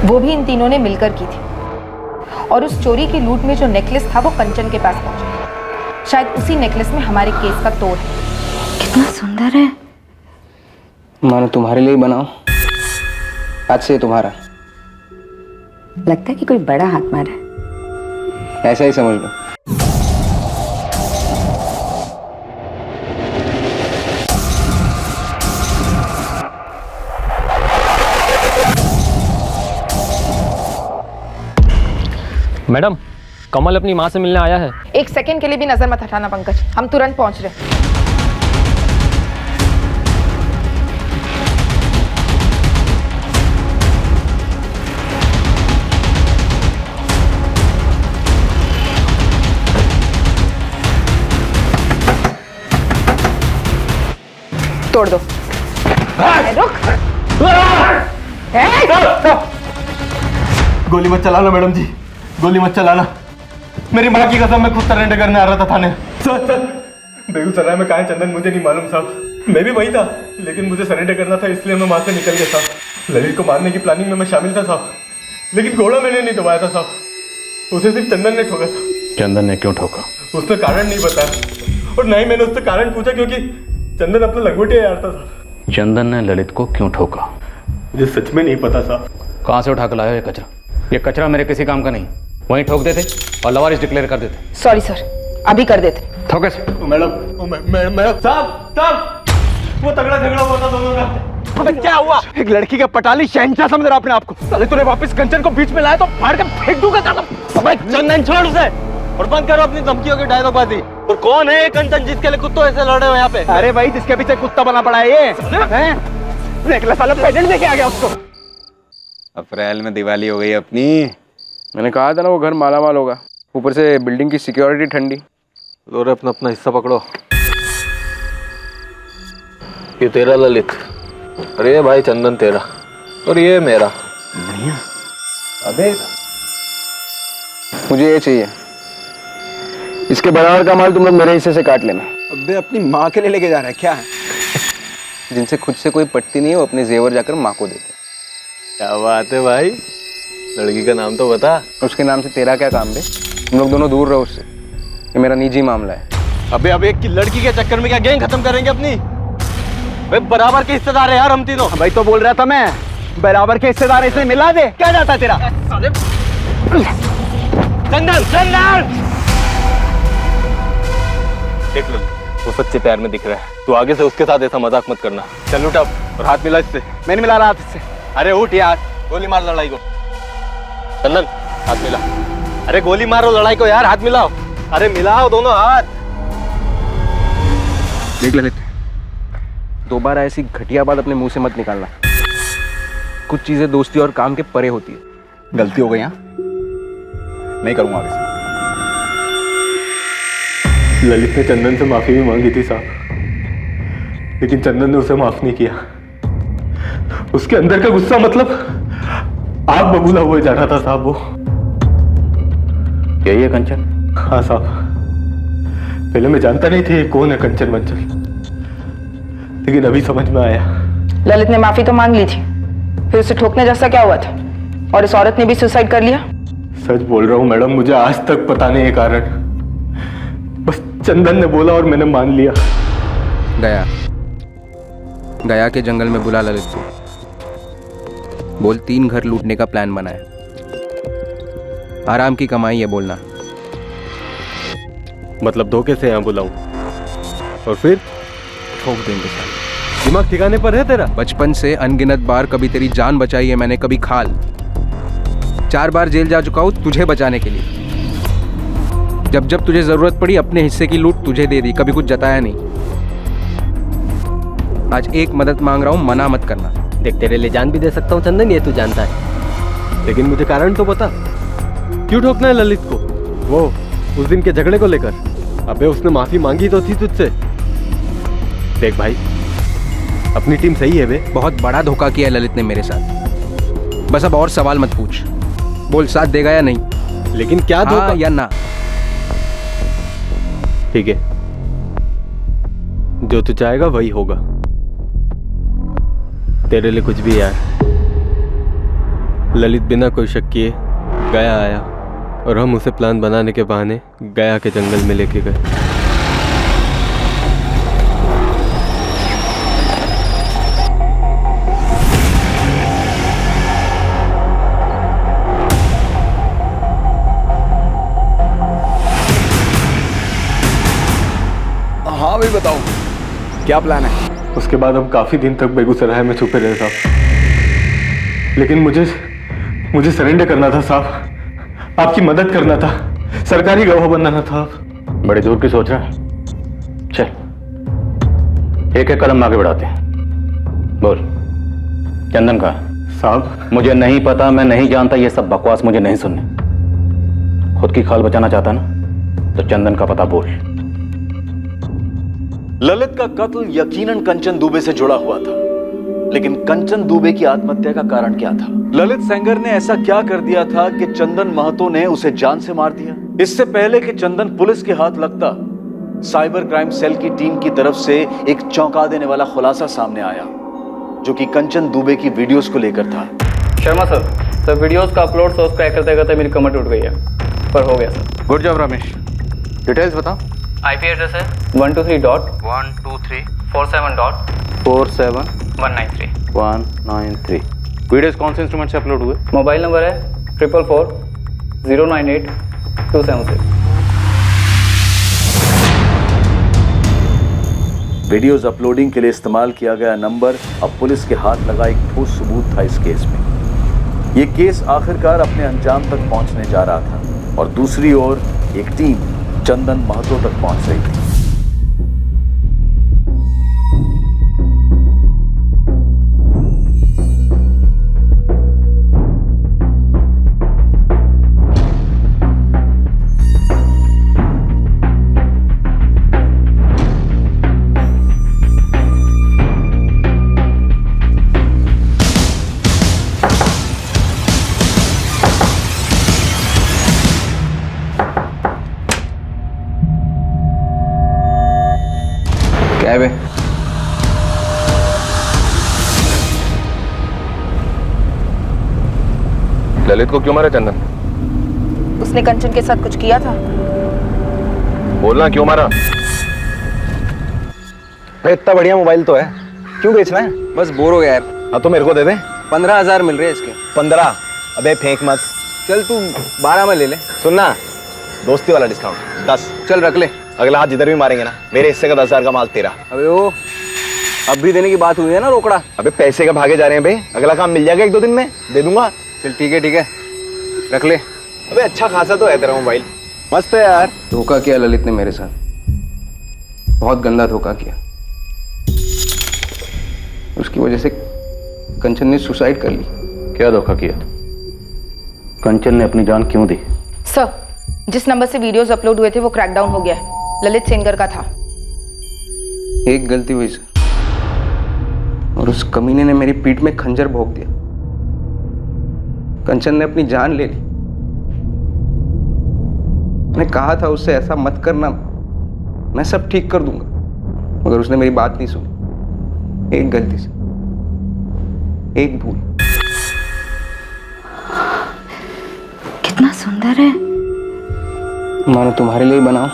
वो भी इन तीनों ने मिलकर की थी। और उस चोरी की लूट में जो नेकलेस था, वो कंचन के पास पहुंचा। शायद उसी नेकलेस में हमारे केस का तोड़ है। कितना सुंदर है। मानो तुम्हारे लिए बनाओ, आज से तुम्हारा। लगता है कि कोई बड़ा हाथ मारा है। ऐसा ही समझ लो। मैडम, कमल अपनी माँ से मिलने आया है। एक सेकंड के लिए भी नजर मत हटाना पंकज, हम तुरंत पहुंच रहे हैं। तोड़ दो। रुक। गोली मत चलाना मैडम जी, गोली मत चलाना। मेरी माँ की कसम, मैं खुद सरेंडर करने आ रहा था थाने। सर बेगूसराय में कहाँ है चंदन मुझे नहीं मालूम साहब, मैं भी वही था, लेकिन मुझे सरेंडर करना था इसलिए मैं वहाँ से निकल गया साहब। ललित को मारने की प्लानिंग में मैं शामिल था साहब, लेकिन घोड़ा मैंने नहीं दबाया था साहब, उसे सिर्फ चंदन ने ठोका था। चंदन ने क्यों ठोका? उसने कारण नहीं बताया और ना ही मैंने उससे कारण पूछा, क्योंकि चंदन अपना लंगोटिया यार था साहब। चंदन ने ललित को क्यों ठोका? मुझे सच में नहीं पता साहब। कहाँ से उठा कर लाया ये कचरा? ये कचरा मेरे किसी काम का नहीं, वहीं ठोक देते और लवारिस डिक्लेयर कर देते। सॉरी सर, अभी कर देते। ठोकस। मैडम साहब वो तगड़ा झगड़ा हुआ था दोनों का। अबे क्या हुआ? एक लड़की का पटाली शहंशाह समझ रहा अपने आप को। अरे तूने वापस कंचन को बीच में लाया तो फाड़ के फेंक दूंगा। अबे चंदन छोड़ उसे और बंद करो अपनी धमकियों की डायलॉगबाजी। और कौन है ये कंचन जिसके लिए कुत्तों ऐसे लड़ रहे हो यहाँ पे? अरे भाई जिसके पीछे कुत्ता बना पड़ा है ये, हैं? नेकलेस वाला पेटेंट लेके आ गया उसको। अप्रैल में दिवाली हो गई अपनी। मैंने कहा था ना वो घर मालामाल होगा, ऊपर से बिल्डिंग की सिक्योरिटी ठंडी। और अपना अपना हिस्सा पकड़ो। ये तेरा ललित, अरे भाई चंदन तेरा, और ये मेरा। भैया अबे मुझे ये चाहिए, इसके बराबर का माल तुम लोग मेरे हिस्से से काट लेना। अबे अपनी माँ के लिए लेके जा रहा है क्या है? जिनसे खुद से कोई पटती नहीं है वो अपने जेवर जाकर माँ को देते। क्या बात है भाई, लड़की का नाम तो बता। उसके नाम से तेरा क्या काम बे? तुम लोग दोनों दूर रहो उससे, ये मेरा निजी मामला है। अबे एक लड़की के चक्कर में क्या गैंग खत्म करेंगे अपनी? भाई बराबर के हिस्सेदार है यार हम तीनों। भाई तो बोल रहा था मैं, बराबर के हिस्सेदार इसे मिला दे। क्या जाता है तेरा? चंदन चंदन देख लो, वो सच्चे प्यार में दिख रहा है। तू आगे से उसके साथ ऐसा मजाक मत करना। चल उठ अब और हाथ मिला इससे। मैं नहीं मिला रहा हाथ इससे। अरे उठ यार, गोली मार लड़ाई को। चंदन हाथ मिला। अरे गोली मारो लड़ाई को यार, हाथ मिलाओ। अरे मिलाओ दोनों हाथ। देख ललित, दोबारा ऐसी घटिया बात अपने मुंह से मत निकालना। कुछ चीजें दोस्ती और काम के परे होती है। गलती हो गई यहाँ, नहीं करूंगा आगे से। ललित ने चंदन से माफी भी मांगी थी साहब, लेकिन चंदन ने उसे माफ नहीं किया। उसके अंदर का गुस्सा मतलब आग बबूला हुए जा रहा था साहब वो। यही है कंचन? हाँ साहब, पहले मैं जानता नहीं थी कौन है कंचन वंचन, लेकिन अभी समझ में आया। ललित ने माफी तो मांग ली थी, फिर उसे ठोकने जैसा क्या हुआ था? और इस औरत ने भी सुसाइड कर लिया? सच बोल रहा हूँ मैडम, मुझे आज तक पता नहीं है कारण, बस चंदन ने बोला और मैंने मान लिया। गया के जंगल में बुला ललित को, बोल 3 घर लूटने का प्लान बनाया, आराम की कमाई है बोलना। मतलब धोखे से यहाँ बुलाऊं और फिर ठोक देंगे साहब। दिमाग ठिकाने पर है तेरा? बचपन से अनगिनत बार कभी तेरी जान बचाई है मैंने, कभी खाल। 4 बार जेल जा चुका हूं तुझे बचाने के लिए। जब जब तुझे जरूरत पड़ी अपने हिस्से की लूट तुझे दे दी, कभी कुछ जताया नहीं। आज एक मदद मांग रहा हूं, मना मत करना। देख तेरे लिए जान भी दे सकता हूँ चंदन, ये तू जानता है, लेकिन मुझे कारण तो बता, क्यों ठोकना है ललित को? वो उस दिन के झगड़े को लेकर? अबे उसने माफी मांगी तो थी तुझसे। देख भाई, अपनी टीम सही है बे। बहुत बड़ा धोखा किया है ललित ने मेरे साथ। बस अब और सवाल मत पूछ, बोल साथ देगा या नहीं। लेकिन क्या धोखा? हाँ या ना? ठीक है, जो तू चाहेगा वही होगा। तेरे लिए कुछ भी यार। ललित बिना कोई शक किए गया आया और हम उसे प्लान बनाने के बहाने गया के जंगल में लेके गए। हाँ भाई बताओ, क्या प्लान है? उसके बाद हम काफी दिन तक बेगूसराय में छुपे रहे साहब, लेकिन मुझे सरेंडर करना था साहब, आपकी मदद करना था, सरकारी गवाह बनना था। बड़ी दूर की सोच रहा है। चल एक एक कदम आगे बढ़ाते हैं। बोल, चंदन का साहब मुझे नहीं पता, मैं नहीं जानता, ये सब बकवास मुझे नहीं सुनने। खुद की खाल बचाना चाहता ना तो चंदन का पता बोल। ललित का कत्ल यकीनन कंचन दुबे से जुड़ा हुआ था, लेकिन कंचन दुबे की आत्महत्या का कारण क्या था? ललित सेंगर ने ऐसा क्या कर दिया था कि चंदन महतो ने उसे जान से मार दिया? इससे पहले कि चंदन पुलिस के हाथ लगता, साइबर क्राइम सेल की टीम की तरफ से एक चौंका देने वाला खुलासा सामने आया, जो कि कंचन दुबे की वीडियोस को लेकर था। शर्मा सर वीडियोस का अपलोड सोर्स क्रैक करते करते मेरी कमर टूट गई है, पर हो गया sir. Good job Ramesh, details बताओ। आईपी एड्रेस है 123.123.47.193 वीडियोस कौन से इंस्ट्रूमेंट से अपलोड हुए? मोबाइल नंबर है 444-098-276। वीडियोस अपलोडिंग के लिए इस्तेमाल किया गया नंबर अब पुलिस के हाथ लगा एक ठोस सबूत था इस केस में। ये केस आखिरकार अपने अंजाम तक पहुंचने जा रहा था और दूसरी ओर एक टीम चंदन महतो तक पहुंच रही थी। क्या है? ललित को क्यों मारा चंदन? उसने कंचन के साथ कुछ किया था। बोलना क्यों मारा? भाई इतना बढ़िया मोबाइल तो है, क्यों बेचना है? बस बोर हो गया यार। हाँ तो मेरे को दे दे। 15,000 मिल रहे हैं इसके। 15? अबे फेंक मत। चल तू 12 में ले ले। सुनना, दोस्ती वाला डिस्काउंट 10। चल रख ले। अगला हाथ जिधर भी मारेंगे ना, मेरे हिस्से का 10,000 का माल तेरा। अबे ओ, अब भी देने की बात हुई है ना रोकड़ा। अबे पैसे का भागे जा रहे हैं बे, अगला काम मिल जाएगा 1-2 दिन में, दे दूंगा। चल ठीक है रख ले। अबे अच्छा खासा तो है तेरा मोबाइल, मस्त है यार। धोखा किया ललित ने मेरे साथ, बहुत गंदा धोखा किया। उसकी वजह से कंचन ने सुसाइड कर ली। क्या धोखा किया? कंचन ने अपनी जान क्यों दी? सर, जिस नंबर से वीडियोस अपलोड हुए थे वो क्रैकडाउन हो गया है, ललित सेंगर का था। एक गलती हुई सर, और उस कमीने ने मेरी पीठ में खंजर भोंक दिया। कंचन ने अपनी जान ले ली। मैं कहा था उससे ऐसा मत करना, मैं सब ठीक कर दूंगा, मगर उसने मेरी बात नहीं सुनी। एक गलती से, एक भूल। कितना सुंदर है। मानो तुम्हारे लिए बनाओ,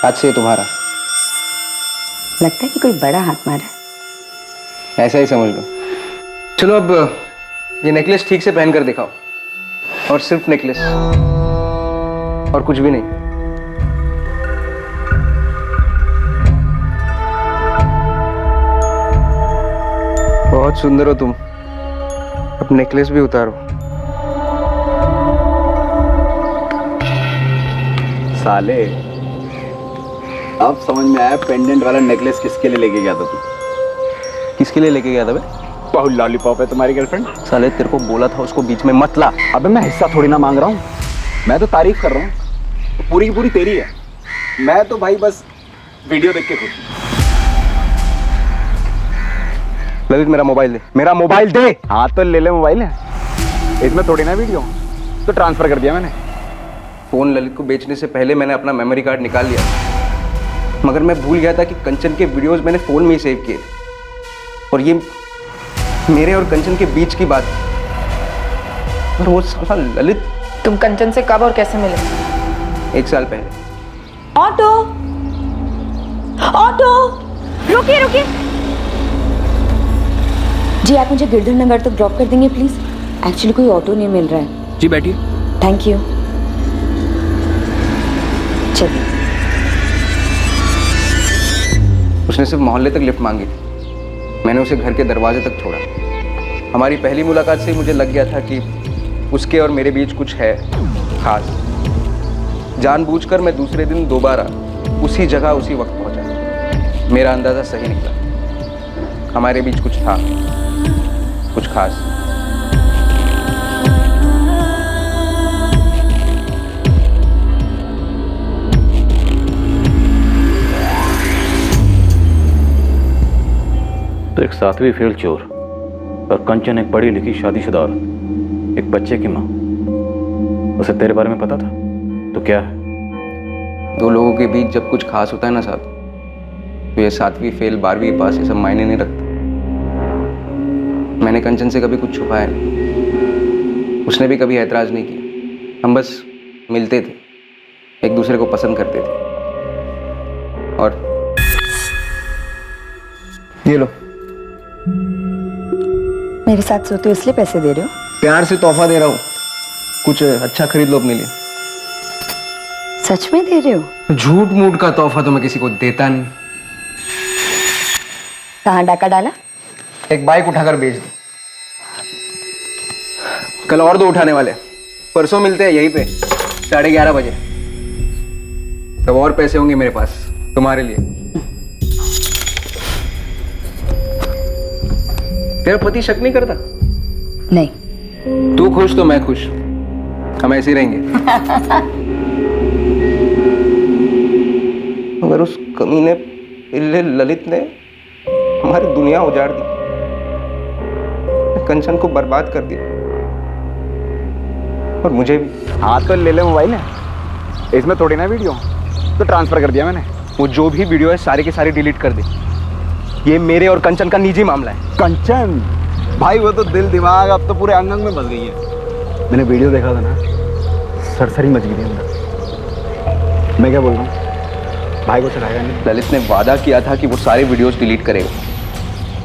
आज से तुम्हारा। लगता है कि कोई बड़ा हाथ मारा है। ऐसा ही समझ लो। चलो अब ये नेकलेस ठीक से पहन कर दिखाओ, और सिर्फ नेकलेस और कुछ भी नहीं। बहुत सुंदर हो तुम। अब नेकलेस भी उतारो। साले, अब समझ में आया पेंडेंट वाला नेकलेस किसके लिए लेके गया था तू। किसके लिए लेके गया था बे? बहुत लॉलीपॉप है तुम्हारी गर्लफ्रेंड। साले तेरे को बोला था उसको बीच में मत ला। अबे मैं हिस्सा थोड़ी ना मांग रहा हूँ, मैं तो तारीफ कर रहा हूँ, तो पूरी की पूरी तेरी है। मैं तो भाई बस वीडियो देख के खुश हूँ। ललित मेरा मोबाइल दे, मेरा मोबाइल दे। हाँ तो ले ले मोबाइल है, इसमें थोड़ी ना वीडियो, तो ट्रांसफर कर दिया मैंने। फोन ललित को बेचने से पहले मैंने अपना मेमोरी कार्ड निकाल लिया, मगर मैं भूल गया था कि कंचन के वीडियोस मैंने फोन में ही सेव किए, और ये मेरे और कंचन के बीच की बात। और वो साला ललित। तुम कंचन से कब और कैसे मिले? 1 साल पहले। ऑटो, ऑटो, रुकिए रुकिए। जी आप मुझे गिरधर नगर तक ड्रॉप कर देंगे प्लीज? एक्चुअली कोई ऑटो नहीं मिल रहा है। जी बैठिए। Thank you. चलिए। उसने सिर्फ मोहल्ले तक लिफ्ट मांगी थी, मैंने उसे घर के दरवाजे तक छोड़ा। हमारी पहली मुलाकात से ही मुझे लग गया था कि उसके और मेरे बीच कुछ है खास। जानबूझकर मैं दूसरे दिन दोबारा उसी जगह उसी वक्त पहुंचा। मेरा अंदाजा सही निकला, हमारे बीच कुछ था, कुछ खास। तो एक 7वीं फेल चोर और कंचन एक पढ़ी लिखी शादीशुदा औरत, एक बच्चे की माँ, उसे तेरे बारे में पता था? तो क्या है? दो लोगों के बीच जब कुछ खास होता है ना साहब, तो ये 7वीं फेल 12वीं पास ये सब मायने नहीं रखता। मैंने कंचन से कभी कुछ छुपाया नहीं, उसने भी कभी ऐतराज नहीं किया। हम बस मिलते थे, एक दूसरे को पसंद करते थे। और ये लो, मेरे साथ सोते हो इसलिए पैसे दे रहे हो? प्यार से तोहफा दे रहा हूँ, कुछ अच्छा खरीद लो अपने लिए। सच में दे रहे हो? झूठ मूठ का तोहफा तो मैं किसी को देता नहीं। कहाँ डाका डाला? एक बाइक उठाकर बेच दो। कल और 2 उठाने वाले, परसों मिलते हैं यहीं पे 11:30 बजे। तब और पैसे होंगे मेरे पास तुम्हारे लिए। तेरा पति शक नहीं करता? नहीं। तू खुश तो मैं खुश, हम ऐसे ही रहेंगे। मगर उस कमीने पिल्ले ललित ने हमारी दुनिया उजाड़ दी, कंचन को बर्बाद कर दिया, और मुझे भी। हाँ तो ले ले मोबाइल है, इसमें थोड़ी ना वीडियो, तो ट्रांसफर कर दिया मैंने। वो जो भी वीडियो है सारी की सारी डिलीट कर दी। ये मेरे और कंचन का निजी मामला है। कंचन भाई वो तो दिल दिमाग अब तो पूरे अंग अंग में बस गई है। मैंने वीडियो देखा था ना, सरसरी मच गई थी अंदर। मैं क्या बोल रहा हूँ, भाई को चढ़ाएगा नहीं? ललित ने वादा किया था कि वो सारे वीडियोस डिलीट करेगा,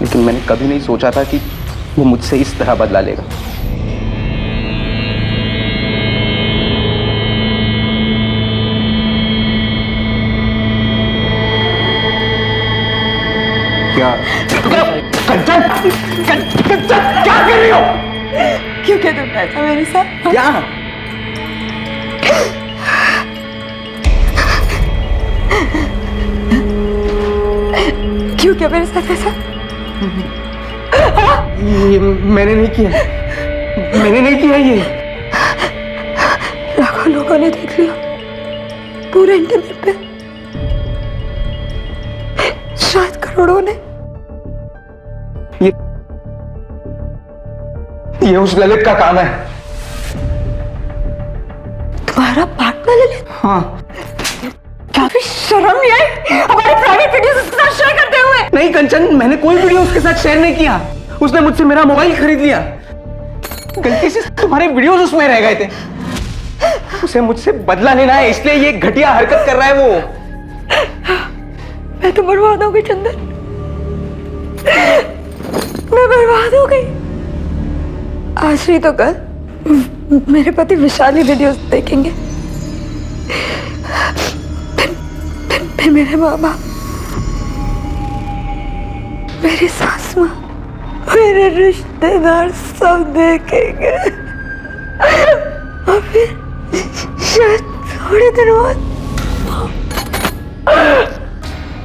लेकिन मैंने कभी नहीं सोचा था कि वो मुझसे इस तरह बदला लेगा। क्या कंचन, कंचन क्या कर रही हो? क्यों क्या तुम ऐसा मेरे साथ? क्या? क्यों क्या मेरे साथ ऐसा? ये मैंने नहीं किया, मैंने नहीं किया ये। लाखों लोगों ने देख लिया पूरे इंटरनेट पे, शायद करोड़ों ने। ये उस ललित का काम है। तुम्हारा पार्टनर ललित? हाँ। क्या भी शर्म नहीं आई हमारे प्राइवेट वीडियोस उसके साथ शेयर करते हुए? नहीं कंचन, मैंने कोई वीडियो उसके साथ शेयर नहीं किया। उसने मुझसे मेरा मोबाइल खरीद लिया, गलती से तुम्हारे वीडियोस उसमें रह गए थे। उसे मुझसे बदला लेना है, इसलिए ये घटिया हरकत कर रहा है वो। मैं तो बर्बाद हो गई चंदन, मैं बर्बाद हो गई। आज नहीं तो कल मेरे पति विशाली वीडियोस देखेंगे, फिर मेरे माँ बाप, मेरी सास माँ, मेरे रिश्तेदार सब देखेंगे, और फिर शायद थोड़े दिन बाद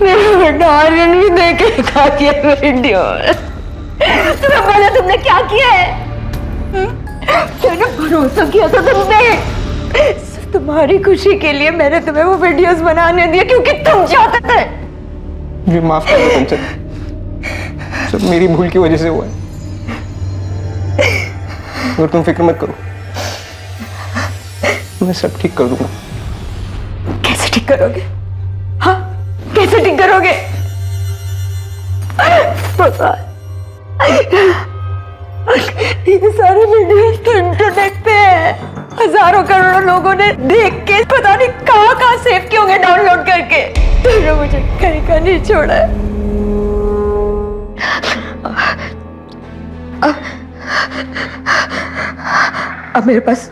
मेरा बेटा आर्यन भी देखेगा ये वीडियो। तुम्हें पता तुमने क्या किया है? मैंने भरोसा किया था तुमने, सिर्फ तुम्हारी खुशी के लिए मैंने तुम्हें वो वीडियोस बनाने दिए क्योंकि तुम चाहते थे। मुझे माफ कर दो कंचन, सब मेरी भूल की वजह से हुआ है, और तुम फिक्र मत करो, मैं सब ठीक कर दूंगा। कैसे ठीक करोगे? हाँ, कैसे ठीक करोगे? पता ये सारे वीडियोस तो इंटरनेट पे है, हजारों करोड़ों लोगों ने देख के पता नहीं कहाँ कहाँ सेव किए होंगे डाउनलोड करके। तुमने मुझे कहीं का नहीं छोड़ा है। अब मेरे पास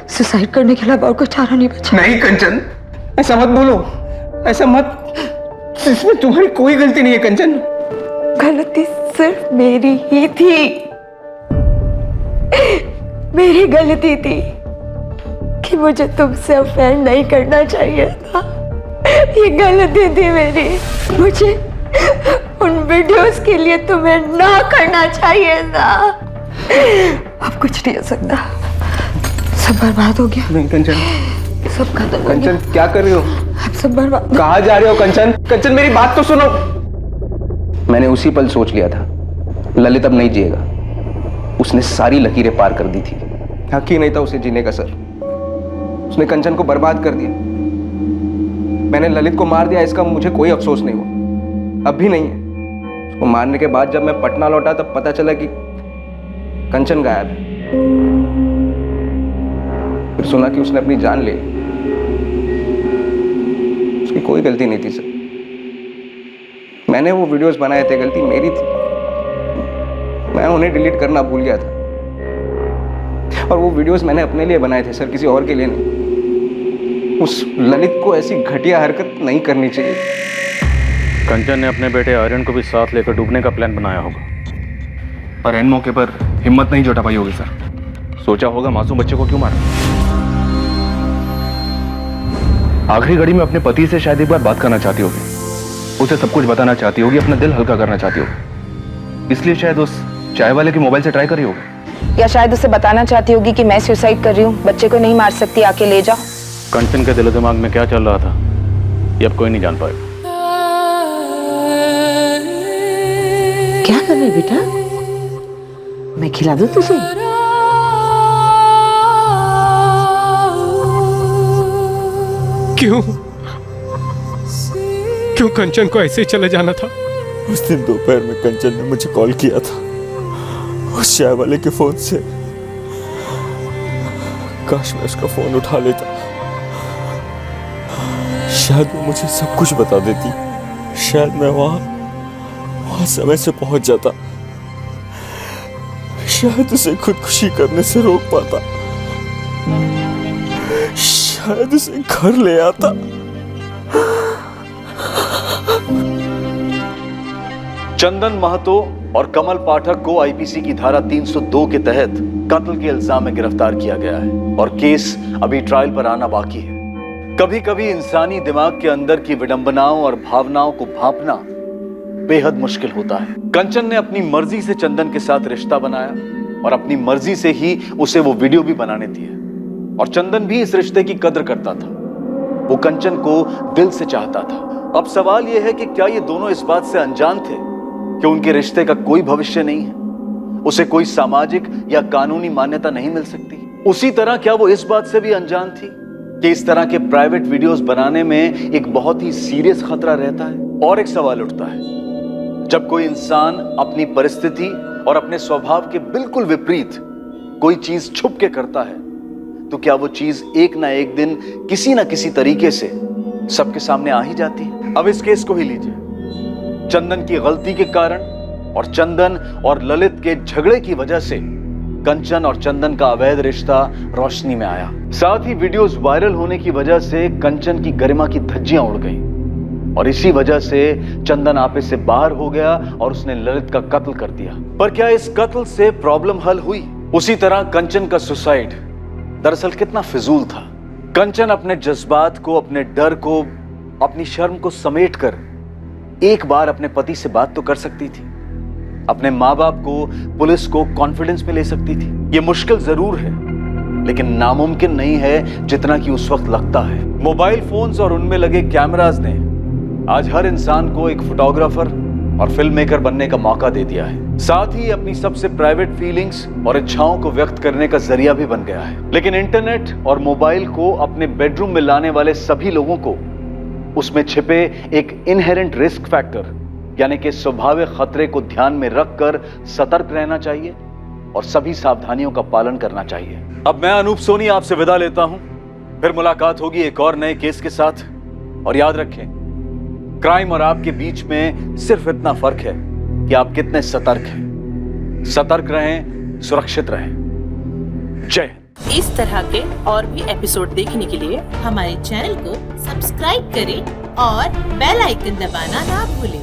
सुसाइड करने के अलावा और कोई चारा नहीं बचा। नहीं कंचन, ऐसा मत बोलो, ऐसा मत, इसमें तुम्हारी कोई गलती नहीं है कंचन। गलती सिर्फ मेरी ही थी, मेरी गलती थी कि कि मुझे तुमसे अफेयर नहीं करना चाहिए था। ये गलती थी मेरी। मुझे उन वीडियोस के लिए तुम्हें ना करना चाहिए था। अब कुछ नहीं हो सकता, सब बर्बाद हो गया। नहीं कंचन, सब खत्म हो कंचन गया। क्या कर रही हो? अब सब बर्बाद। कहाँ जा रहे हो कंचन? कंचन मेरी बात तो सुनो। मैंने उसी पल सोच लिया था ललित अब नहीं जिएगा। उसने सारी लकीरें पार कर दी थी। हक ही नहीं था उसे जीने का सर। उसने कंचन को बर्बाद कर दिया। मैंने ललित को मार दिया, इसका मुझे कोई अफसोस नहीं हुआ, अब भी नहीं है। उसको मारने के बाद जब मैं पटना लौटा तब पता चला कि कंचन गायब है। फिर सुना कि उसने अपनी जान ले ली। उसकी कोई गलती नहीं थी सर। मैंने वो वीडियोस बनाए थे, गलती मेरी थी। मैं उन्हें डिलीट करना भूल गया था। और वो वीडियोस मैंने अपने लिए बनाए थे सर, किसी और के लिए नहीं। उस ललित को ऐसी घटिया हरकत नहीं करनी चाहिए। कंचन ने अपने बेटे आर्यन को भी साथ लेकर डूबने का प्लान बनाया होगा, पर एन मौके पर हिम्मत नहीं जुटा पाई होगी सर। सोचा होगा मासूम बच्चे को क्यों मारा। आखिरी घड़ी में अपने पति से शायद एक बार बात करना चाहती होगी, उसे सब कुछ बताना चाहती होगी, अपना दिल हल्का करना चाहती होगी, इसलिए शायद उस चाय वाले के मोबाइल से ट्राई करी होगी। या शायद उसे बताना चाहती होगी कि मैं सुसाइड कर रही हूँ, बच्चे को नहीं मार सकती, आके ले जाओ। कंचन के दिलो दिमाग में क्या चल रहा था ये अब कोई नहीं जान पाएगा। क्या कर रहे बेटा? मैं खिला दूं तुझे? क्यों क्यों कंचन को ऐसे ही चले जाना था? उस दिन दोपहर में कंचन ने मुझे कॉल किया था उस चाय वाले के फोन से। काश मैं उसका फोन उठा लेता, शायद वो मुझे सब कुछ बता देती। शायद मैं वहां समय से पहुंच जाता। शायद उसे खुदकुशी करने से रोक पाता। शायद उसे घर ले आता। चंदन महतो और कमल पाठक को आईपीसी की धारा 302 के तहत कत्ल के इल्जाम में गिरफ्तार किया गया है और केस अभी ट्रायल पर आना बाकी है। कभी कभी इंसानी दिमाग के अंदर की विडंबनाओं और भावनाओं को भांपना बेहद मुश्किल होता है। कंचन ने अपनी मर्जी से चंदन के साथ रिश्ता बनाया और अपनी मर्जी से ही उसे वो वीडियो भी बनाने दिए और चंदन भी इस रिश्ते की कद्र करता था। वो कंचन को दिल से चाहता था। अब सवाल यह है कि क्या ये दोनों इस बात से अनजान थे कि उनके रिश्ते का कोई भविष्य नहीं है, उसे कोई सामाजिक या कानूनी मान्यता नहीं मिल सकती। उसी तरह क्या वो इस बात से भी अनजान थी कि इस तरह के प्राइवेट वीडियोस बनाने में एक बहुत ही सीरियस खतरा रहता है। और एक सवाल उठता है, जब कोई इंसान अपनी परिस्थिति और अपने स्वभाव के बिल्कुल विपरीत कोई चीज छुप के करता है तो क्या वो चीज एक ना एक दिन किसी ना किसी तरीके से सबके सामने आ ही जाती है। अब इस केस को ही लीजिए। चंदन की गलती के कारण और चंदन और ललित के झगड़े की वजह से कंचन और चंदन का अवैध रिश्ता रोशनी में आया। साथ ही वीडियोस वायरल होने की वजह से कंचन की गरिमा की धज्जियां उड़ गईं और इसी वजह से चंदन आपे से बाहर हो गया और उसने ललित का कत्ल कर दिया। पर क्या इस कत्ल से प्रॉब्लम हल हुई? उसी तरह कंचन का सुसाइड दरअसल कितना फिजूल था। कंचन अपने जज्बात को, अपने डर को, अपनी शर्म को समेट कर एक बार अपने पति से बात तो कर सकती थी, अपने माँ बाप को, पुलिस को कॉन्फिडेंस में ले सकती थी। ये मुश्किल जरूर है लेकिन नामुमकिन नहीं है जितना कि उस वक्त लगता है। मोबाइल फोन्स और उनमें लगे कैमरास ने आज हर इंसान को एक फोटोग्राफर और फिल्म मेकर बनने का मौका दे दिया है। साथ ही अपनी सबसे प्राइवेट फीलिंग्स और इच्छाओं को व्यक्त करने का जरिया भी बन गया है। लेकिन इंटरनेट और मोबाइल को अपने बेडरूम में लाने वाले सभी लोगों को उसमें छिपे एक इनहेरेंट रिस्क फैक्टर यानी कि स्वाभाविक खतरे को ध्यान में रखकर सतर्क रहना चाहिए और सभी सावधानियों का पालन करना चाहिए। अब मैं अनूप सोनी आपसे विदा लेता हूं, फिर मुलाकात होगी एक और नए केस के साथ। और याद रखें, क्राइम और आपके बीच में सिर्फ इतना फर्क है कि आप कितने सतर्क हैं। सतर्क रहें, सुरक्षित रहें। जय हिंद। इस तरह के और भी एपिसोड देखने के लिए हमारे चैनल को सब्सक्राइब करें और बेल आइकन दबाना ना भूलें।